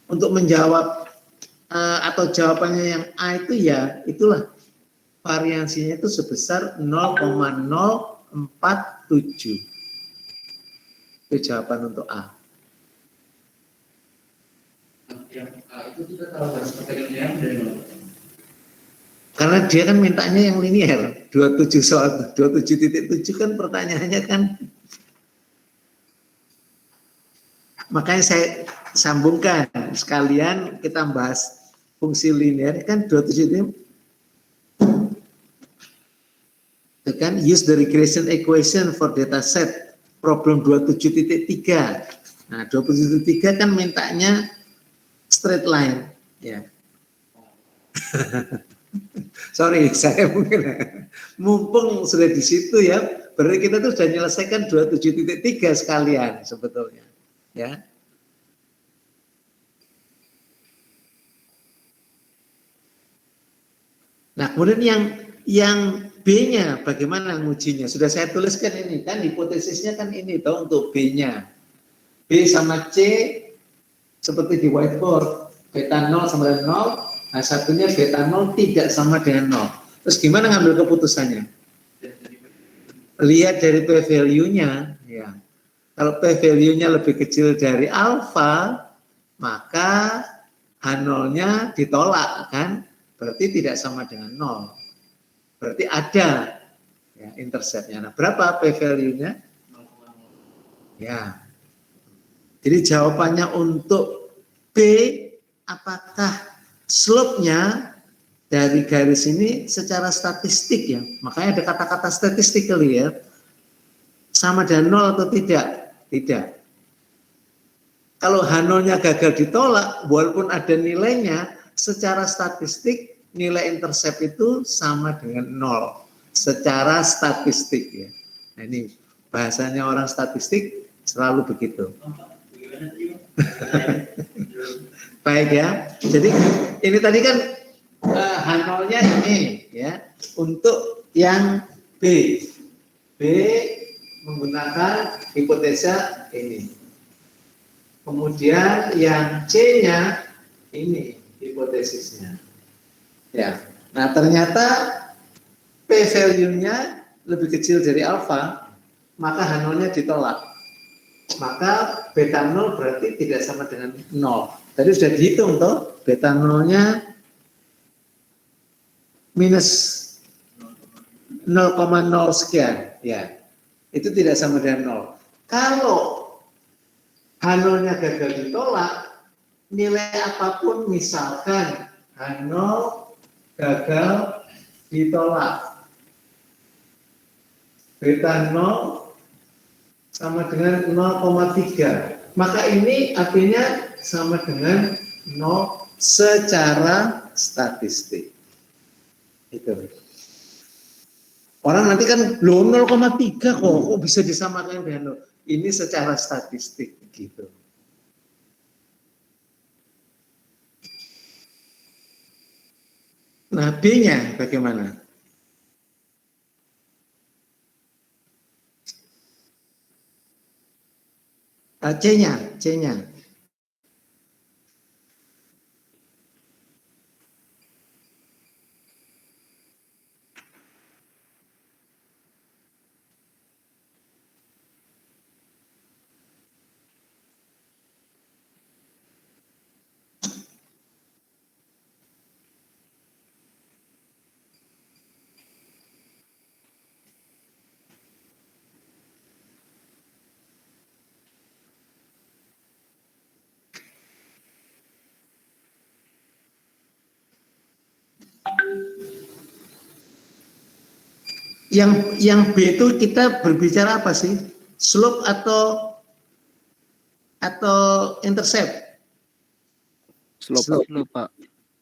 untuk menjawab atau jawabannya yang A itu, ya itulah variansinya itu sebesar 0,047. Itu jawaban untuk A. Yang itu kita tahu harus pakai linear dari mana? Karena dia kan mintanya yang linear. 27 soal 27.7 kan pertanyaannya kan. Makanya saya sambungkan sekalian kita bahas fungsi linear kan 27 itu kan use the regression equation for data set problem 27.3. Nah, 27.3 kan mintanya straight line, ya. Sorry, saya mungkin mumpung sudah di situ, ya. Berarti kita tuh sudah menyelesaikan 27.3 sekalian sebetulnya, ya. Nah, kemudian yang B-nya bagaimana ngujinya? Sudah saya tuliskan ini kan, hipotesisnya kan ini toh untuk B-nya. B sama C seperti di whiteboard, beta 0 sama dengan 0, nah satunya beta 0 tidak sama dengan 0. Terus gimana ngambil keputusannya? Lihat dari p-value-nya, ya. Kalau p-value-nya lebih kecil dari alfa, maka H0-nya ditolak kan? Berarti tidak sama dengan 0. Berarti ada, ya, interceptnya. Nah, berapa p-value-nya? Ya. Jadi jawabannya untuk B, apakah slope-nya dari garis ini secara statistik, ya. Makanya ada kata-kata statistically, ya. Sama dengan 0 atau tidak? Tidak. Kalau H0-nya gagal ditolak, walaupun ada nilainya, secara statistik nilai intercept itu sama dengan 0 secara statistik, ya. Nah, ini bahasanya orang statistik selalu begitu. Baik, ya. Jadi ini tadi kan H0-nya ini, ya. Untuk yang B menggunakan hipotesa ini. Kemudian yang C-nya ini hipotesisnya. Ya, nah ternyata p-value-nya lebih kecil dari alfa, maka H0-nya ditolak. Maka beta 0 berarti tidak sama dengan 0. Tadi sudah dihitung toh, beta 0-nya minus 0,0 sekian, ya. Itu tidak sama dengan 0. Kalau H0-nya gagal ditolak, nilai apapun misalkan H0 gagal ditolak, beta 0 sama dengan 0,3, maka ini artinya sama dengan 0 secara statistik. Itu. Orang nanti kan, loh 0,3 kok bisa disamakan dengan 0. Ini secara statistik gitu. Nah, B-nya bagaimana? C-nya. Yang B itu kita berbicara apa sih? Slope atau intercept? Slope. Slope, Pak.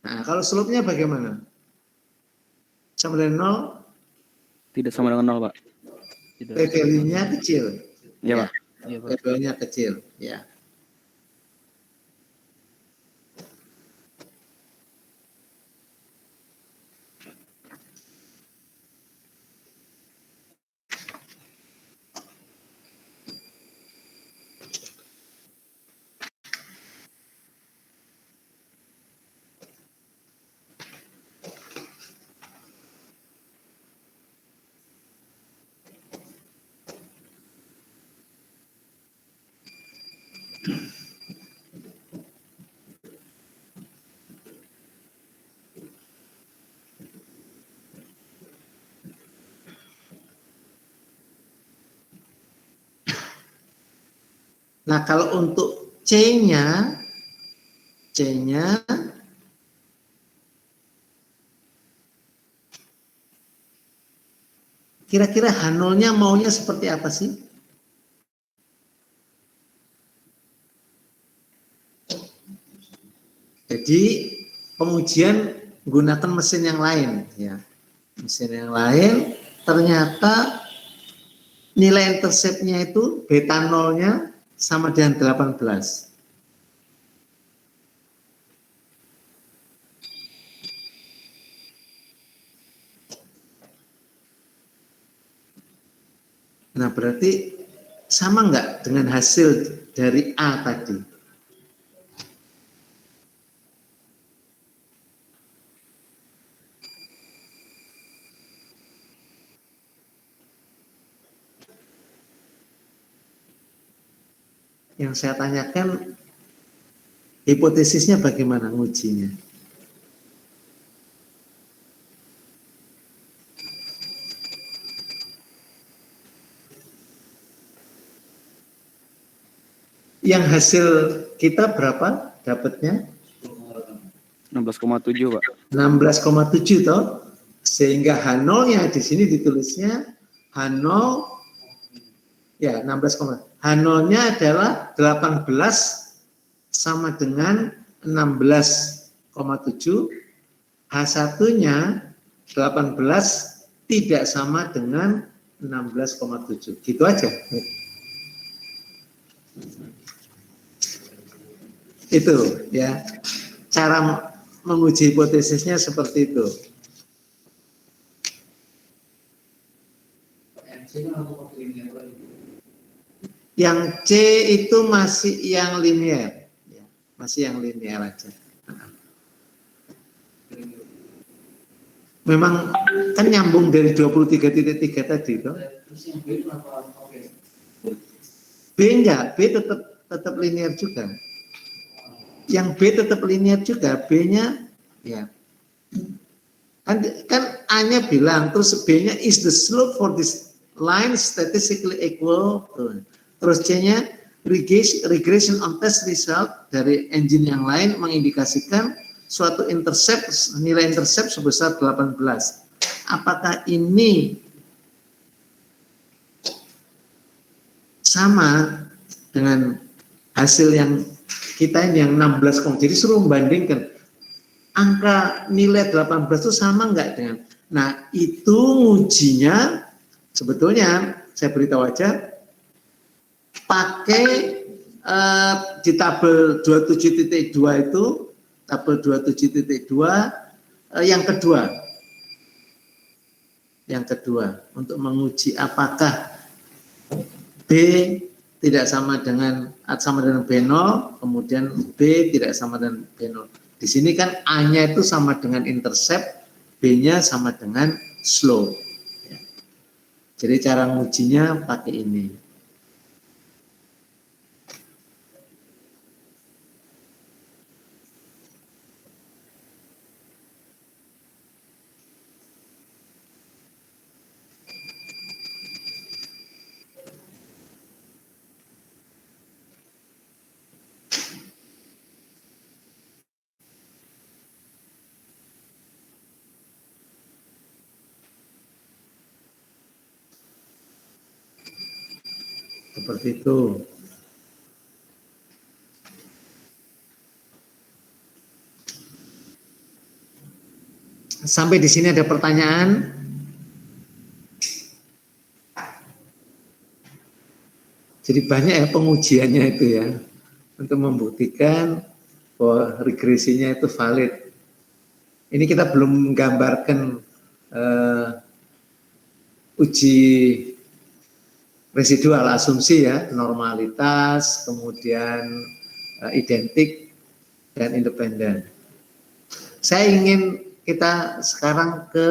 Nah, kalau slope-nya bagaimana? Sama dengan 0, Tidak sama dengan 0, Pak. Tidak. p-value-nya kecil. Iya, Pak. Iya, Pak. P-value-nya kecil, ya. Nah, kalau untuk C-nya kira-kira H0-nya maunya seperti apa sih? Jadi pengujian gunakan mesin yang lain, ya. Mesin yang lain ternyata nilai intercept-nya itu beta 0-nya sama dengan 18. Nah, berarti sama nggak dengan hasil dari A tadi? Yang saya tanyakan, hipotesisnya bagaimana ngujinya? Yang hasil kita berapa dapatnya? 16,7, Pak. 16,7 toh. Sehingga H0-nya di sini ditulisnya H0 ya 16, H0-nya adalah 18 sama dengan 16,7. H1-nya 18 tidak sama dengan 16,7. Gitu aja. Itu ya cara menguji hipotesisnya seperti itu. Yang C itu masih yang linear, ya, masih yang linear aja. Memang kan nyambung dari 23.3 tadi itu. B enggak, B tetap linear juga. Yang B tetap linear juga, B-nya ya. Kan A-nya bilang, terus B-nya is the slope for this line statistically equal. Terus C-nya regression on test result dari engine yang lain mengindikasikan suatu intercept, nilai intercept sebesar 18. Apakah ini sama dengan hasil yang kita ini yang 16, jadi suruh membandingkan angka nilai 18 itu sama enggak dengan, nah itu ujinya sebetulnya saya beritahu aja pakai di tabel 27.2 itu, tabel 27.2 yang kedua untuk menguji apakah B tidak sama dengan B0, kemudian B tidak sama dengan B0. Di sini kan A-nya itu sama dengan intercept, B-nya sama dengan slope. Jadi cara mengujinya pakai ini. Seperti itu. Sampai di sini ada pertanyaan? Jadi banyak ya pengujiannya itu ya, untuk membuktikan bahwa regresinya itu valid. Ini kita belum menggambarkan uji residual asumsi ya, normalitas, kemudian identik dan independen. Saya ingin kita sekarang ke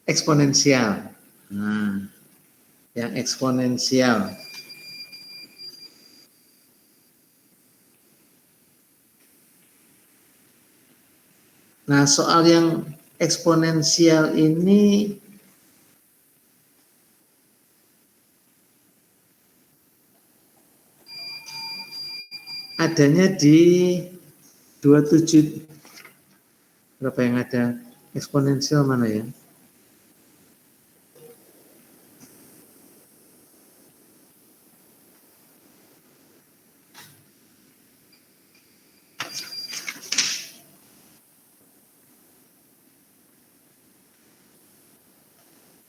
eksponensial. Nah, yang eksponensial. Nah, soal yang eksponensial ini adanya di 27, berapa yang ada eksponensial mana ya?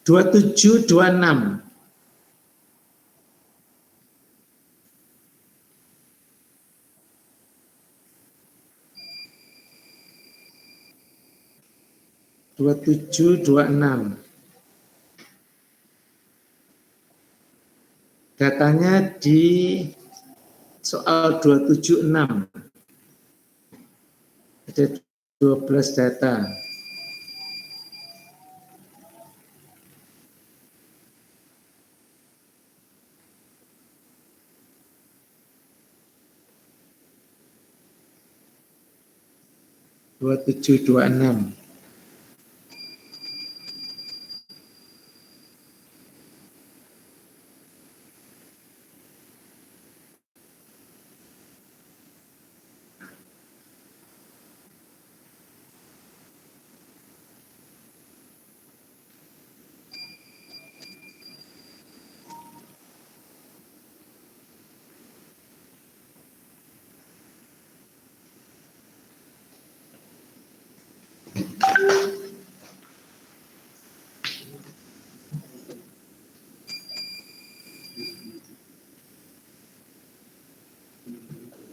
Dua 27, 26. Dua 27, 26. Datanya di soal 276. Ada 12 data. Dua 27, 26.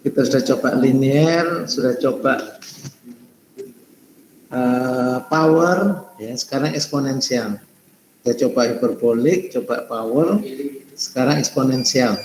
Kita sudah coba linear, sudah coba power, ya sekarang eksponensial. Kita coba hiperbolik, coba power, sekarang eksponensial.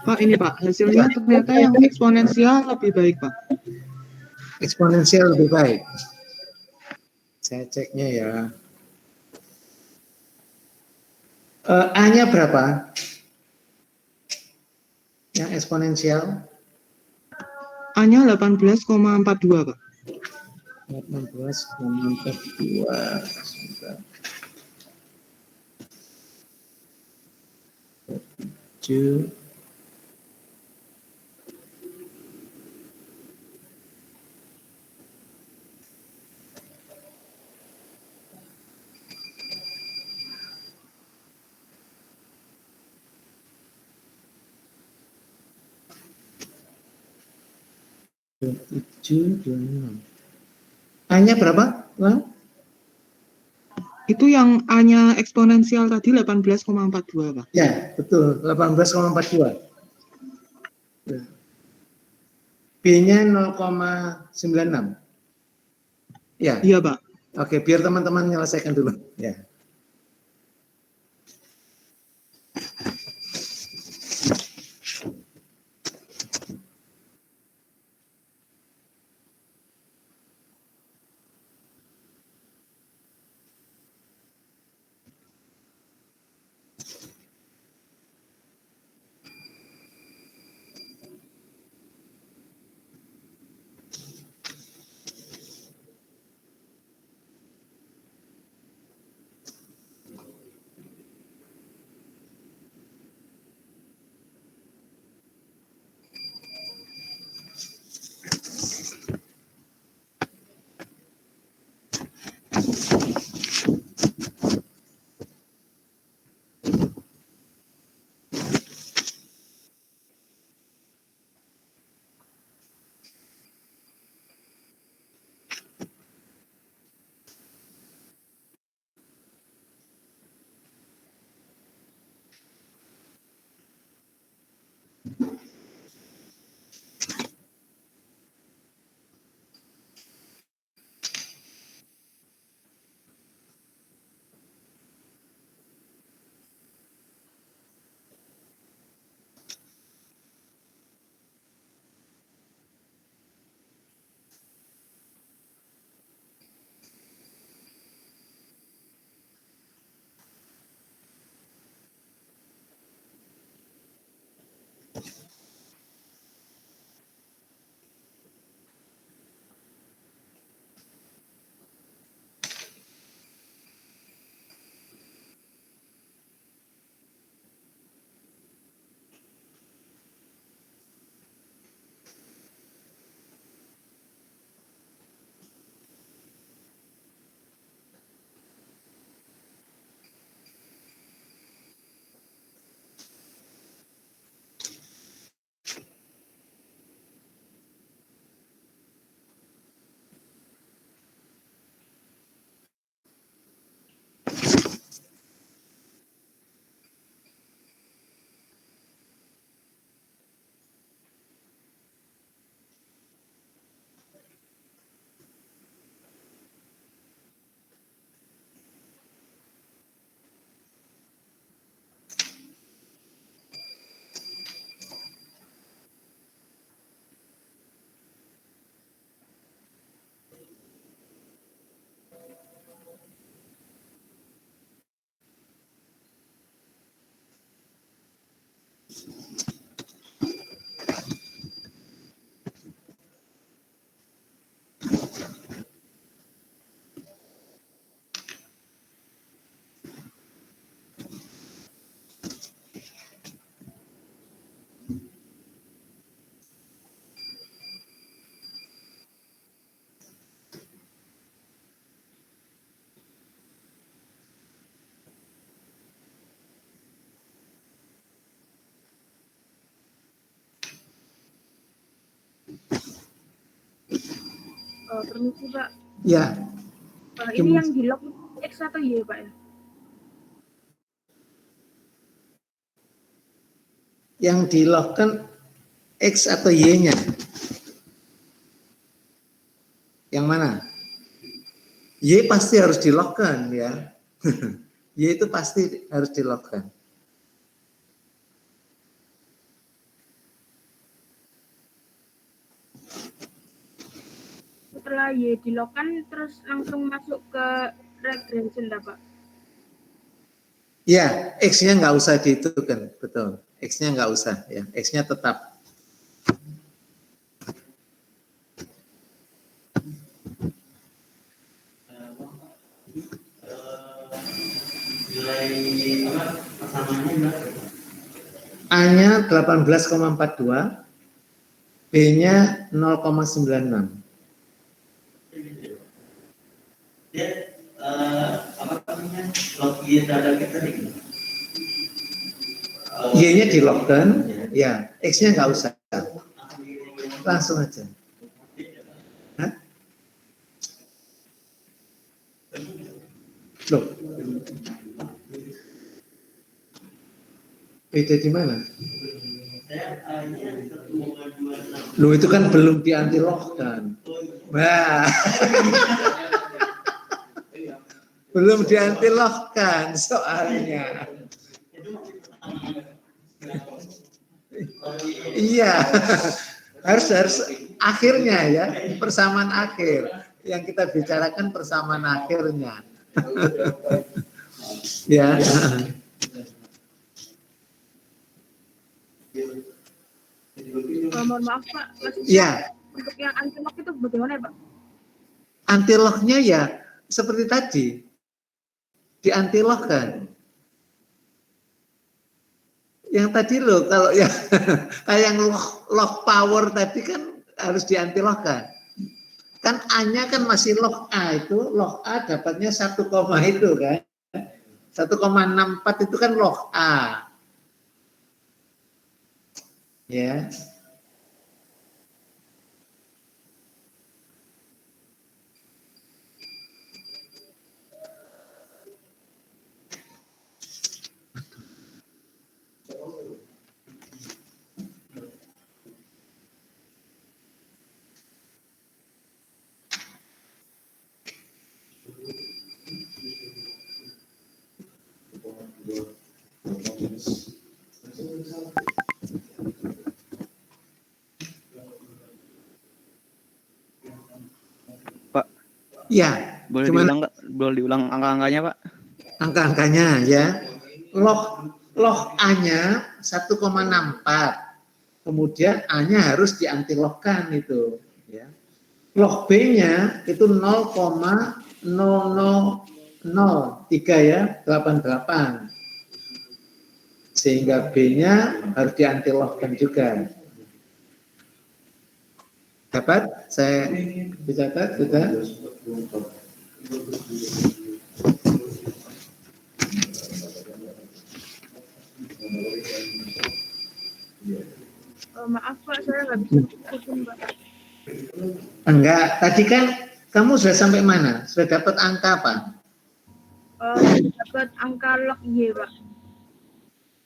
Pak, ini Pak, hasilnya ternyata yang eksponensial lebih baik Pak. Eksponensial lebih baik. Saya ceknya ya. A-nya berapa? Yang eksponensial? A-nya 18,42 Pak. 18,42. Sebentar. 7. A-nya berapa? Bang? Itu yang A-nya eksponensial tadi 18,42 Pak. Ya, betul. 18,42. B-nya 0,96. Ya. Iya Pak. Oke, biar teman-teman menyelesaikan dulu. Ya. Permisi Pak. Ya, Ini yang di lock X atau Y Pak ya? yang di lock kan X atau Y-nya? Yang mana? Y pasti harus di lock kan ya. Y itu pasti harus di lock kan. Setelah Y di lock kan terus langsung masuk ke regression dah Pak. Ya, X-nya nggak usah dihitungkan, betul. X-nya nggak usah, ya. X-nya tetap. Nilai apa persamaannya berapa? A-nya 18,42, B-nya 0,96. Dia apa namanya log Y terhadap kita nih? Y-nya di lockdown, ya. X-nya nggak usah. Langsung aja. Hah? Loh. Beda di mana? Loh, itu kan belum di anti lockdown. Wah. Belum di anti lockdown soalnya. Iya. Harus akhirnya ya, persamaan akhir. Yang kita bicarakan persamaan akhirnya. Ya. Mohon maaf Pak, Ya. untuk yang anti lock itu bagaimana ya Pak? Anti lock-nya ya seperti tadi. Di anti lock kan. Yang tadi loh, kalau yang kayak yang lock power tadi kan harus di anti lock kan. Kan A-nya kan masih lock A itu, lock A dapatnya 1, itu kan. 1,64 itu kan lock A. Ya. Pak. Ya. Boleh diulang angka-angkanya Pak? Angka-angkanya ya. Lock A-nya 1,64. Kemudian A-nya harus diantilogkan itu ya. Log B-nya itu 0,0003 ya, 88. Sehingga B-nya harus diantilogkan juga. Dapat? Saya dicatat sudah. Maaf Pak, saya nggak bisa ikutin Pak. Enggak, tadi kan kamu sudah sampai mana? Sudah dapat angka apa? Dapat angka log Y Pak.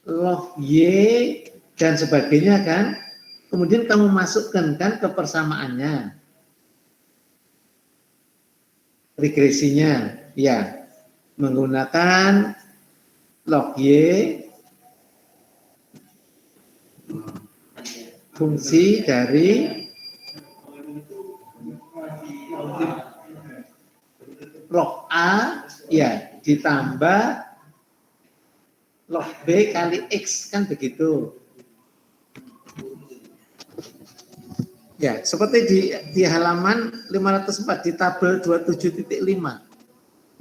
Log Y dan sebagainya kan? Kemudian kamu masukkan kan ke persamaannya. Regresinya, ya. Menggunakan log Y fungsi dari log A ya ditambah log B kali X kan begitu Ya, seperti di halaman 504 di tabel 27.5.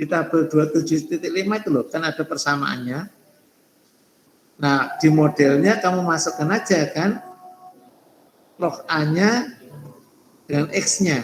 Di tabel 27.5 itu loh, kan ada persamaannya. Nah, di modelnya kamu masukkan aja kan log A-nya dengan X-nya.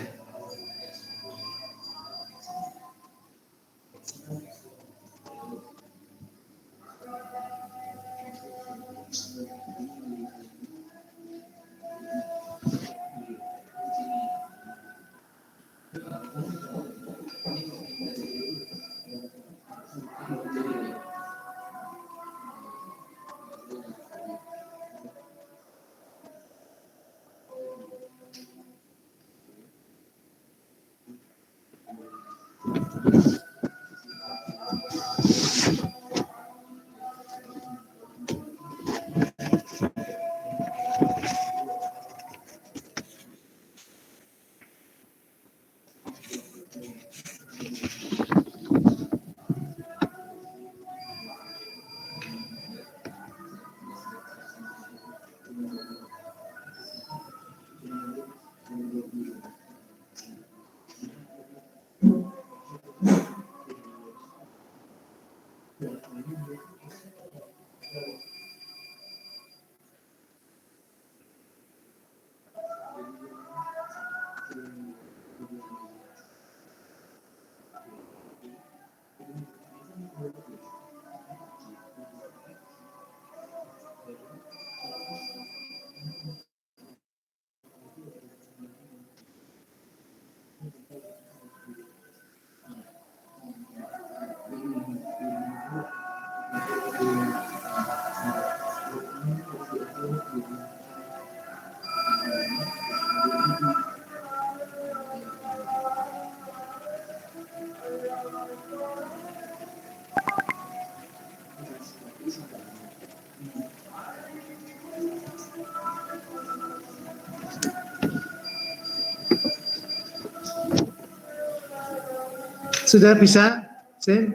Sudah bisa, Sen?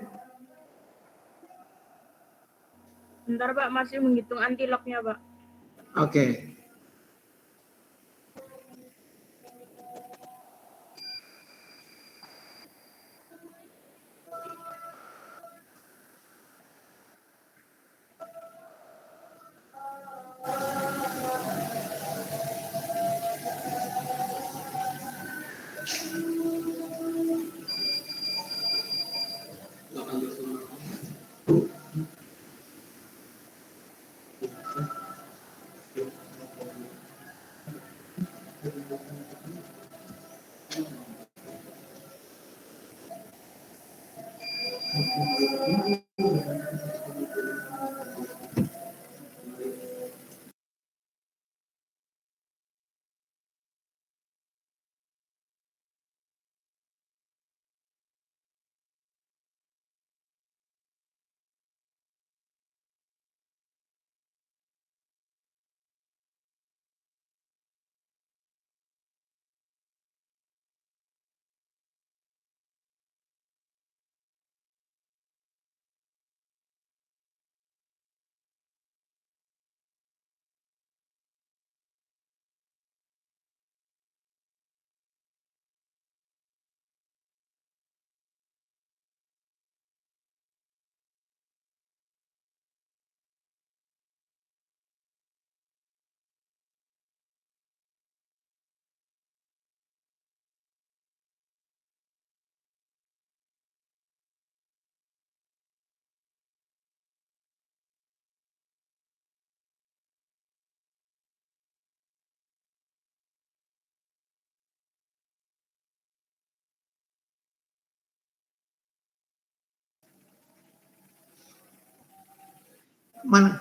Bentar Pak, masih menghitung anti-locknya Pak. Oke.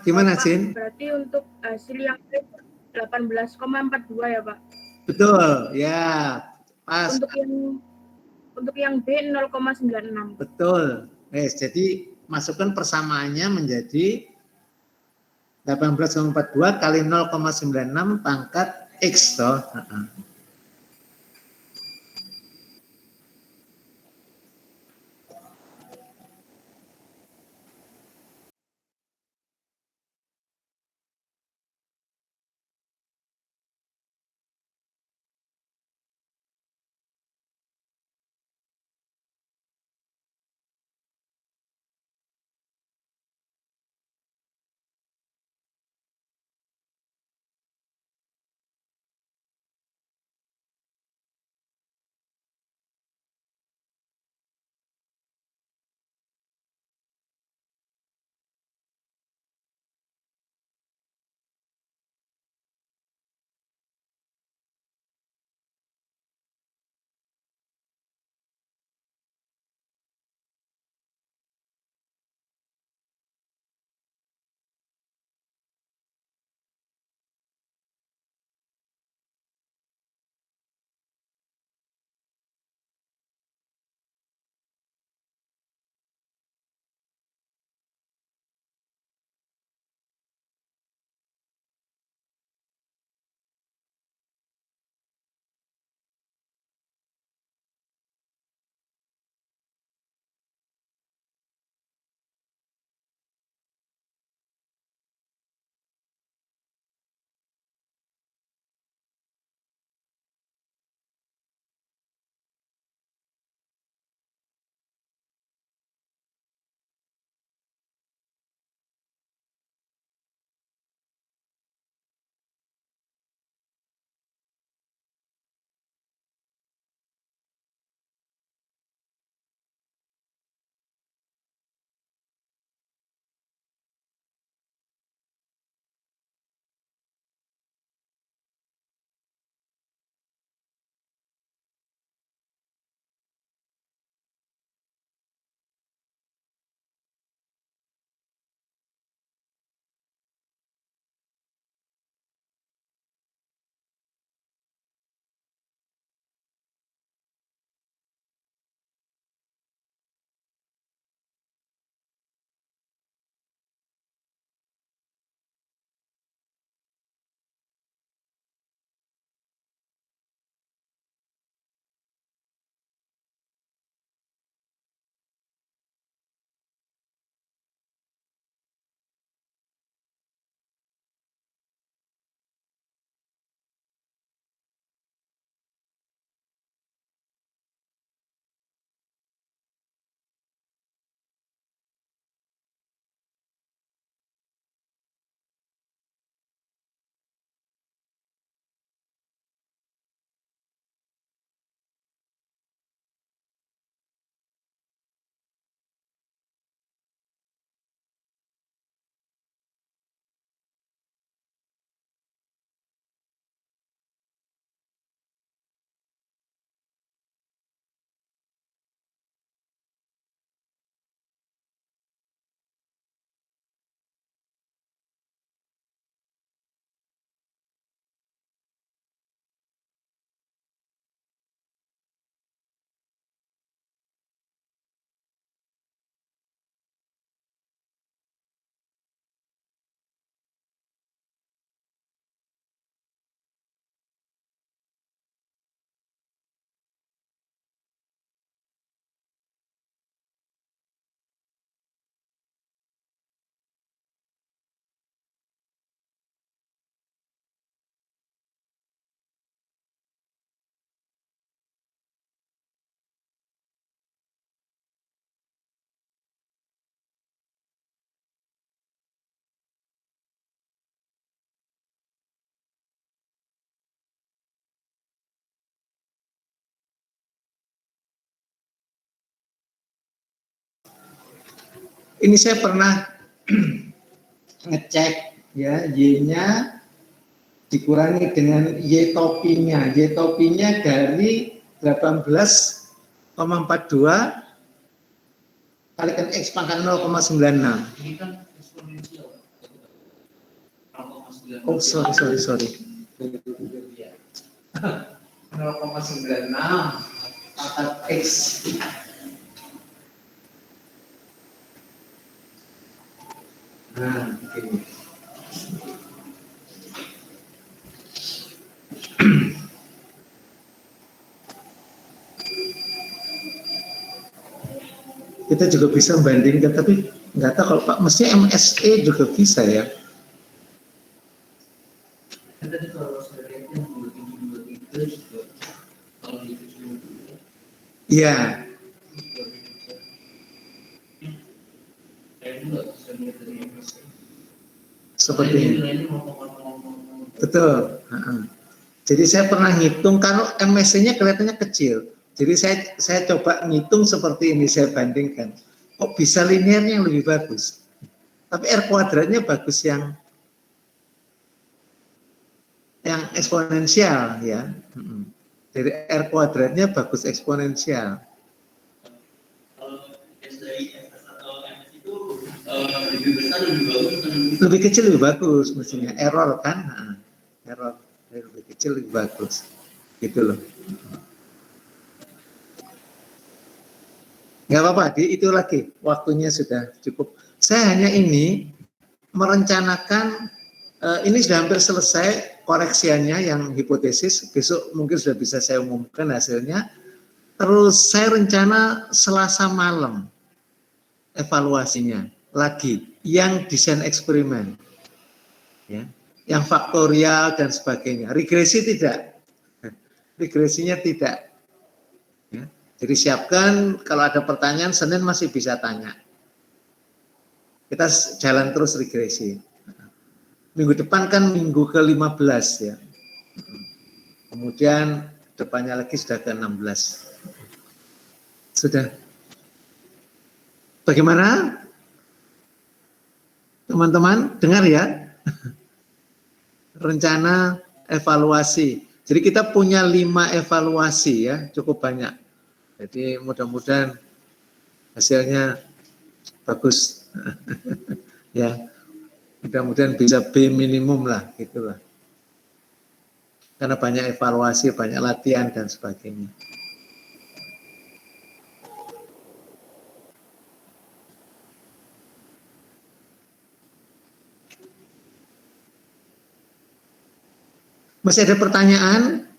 Gimana, Pak, Sin? berarti untuk hasil yang 18,42 ya Pak. Betul, ya. Pas, Untuk yang B 0,96. betul. Jadi masukkan persamaannya menjadi 18,42 kali 0,96 pangkat X toh. Ini saya pernah ngecek ya, Y-nya dikurangi dengan Y topinya. Y topinya dari 18,42 kalikan X pangkat 0,96. Ini kan eksponensial. 0,9. Oh, sorry. 0,96 pangkat X. Nah, begini. Kita juga bisa membandingkan, tapi nggak tahu kalau Pak, mestinya MSE juga bisa ya. Kan tadi kalau sebenarnya yang 2723 juga kalau itu cuma Iya, saya juga bisa lihat dari MSI. seperti ini. Nilainya 0,00. Betul. Jadi saya pernah ngitung, kalau MSC-nya kelihatannya kecil. Jadi saya coba ngitung seperti ini, saya bandingkan. Kok bisa linearnya yang lebih bagus? Tapi R kuadratnya bagus yang eksponensial ya. Jadi R kuadratnya bagus eksponensial. Kalau S dari S atau MS itu lebih besar lebih bagus kan? Lebih kecil lebih bagus mestinya. Error kan? Error. Lebih kecil lebih bagus. Gitu loh. Nggak apa-apa, itu lagi. Waktunya sudah cukup. Saya hanya ini merencanakan, ini sudah hampir selesai koreksiannya yang hipotesis. Besok mungkin sudah bisa saya umumkan hasilnya. Terus saya rencana Selasa malam evaluasinya lagi. Yang desain eksperimen. Ya. Yang faktorial dan sebagainya. Regresi tidak. Regresinya tidak. Ya. Jadi siapkan, kalau ada pertanyaan Senin masih bisa tanya. Kita jalan terus regresi. Minggu depan kan minggu ke-15 ya. Kemudian depannya lagi sudah ke-16. Sudah. Bagaimana? Teman-teman, dengar ya. Rencana evaluasi. Jadi kita punya 5 evaluasi ya, cukup banyak. Jadi mudah-mudahan hasilnya bagus. Ya. Mudah-mudahan bisa B minimum lah, gitulah. Karena banyak evaluasi, banyak latihan dan sebagainya. Masih ada pertanyaan?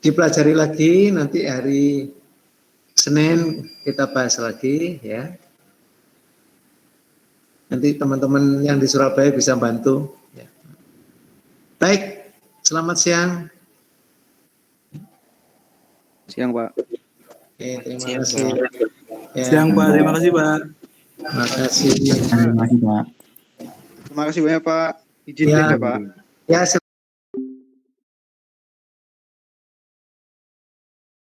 Dipelajari lagi, nanti hari Senin kita bahas lagi ya. Nanti teman-teman yang di Surabaya bisa bantu. Ya. Baik, selamat siang. Siang, Pak. Oke, terima kasih. Ya, Siang Pak, terima kasih Pak. terima kasih. Terima kasih banyak Pak. Izin Ya. ya Pak. Ya, silakan.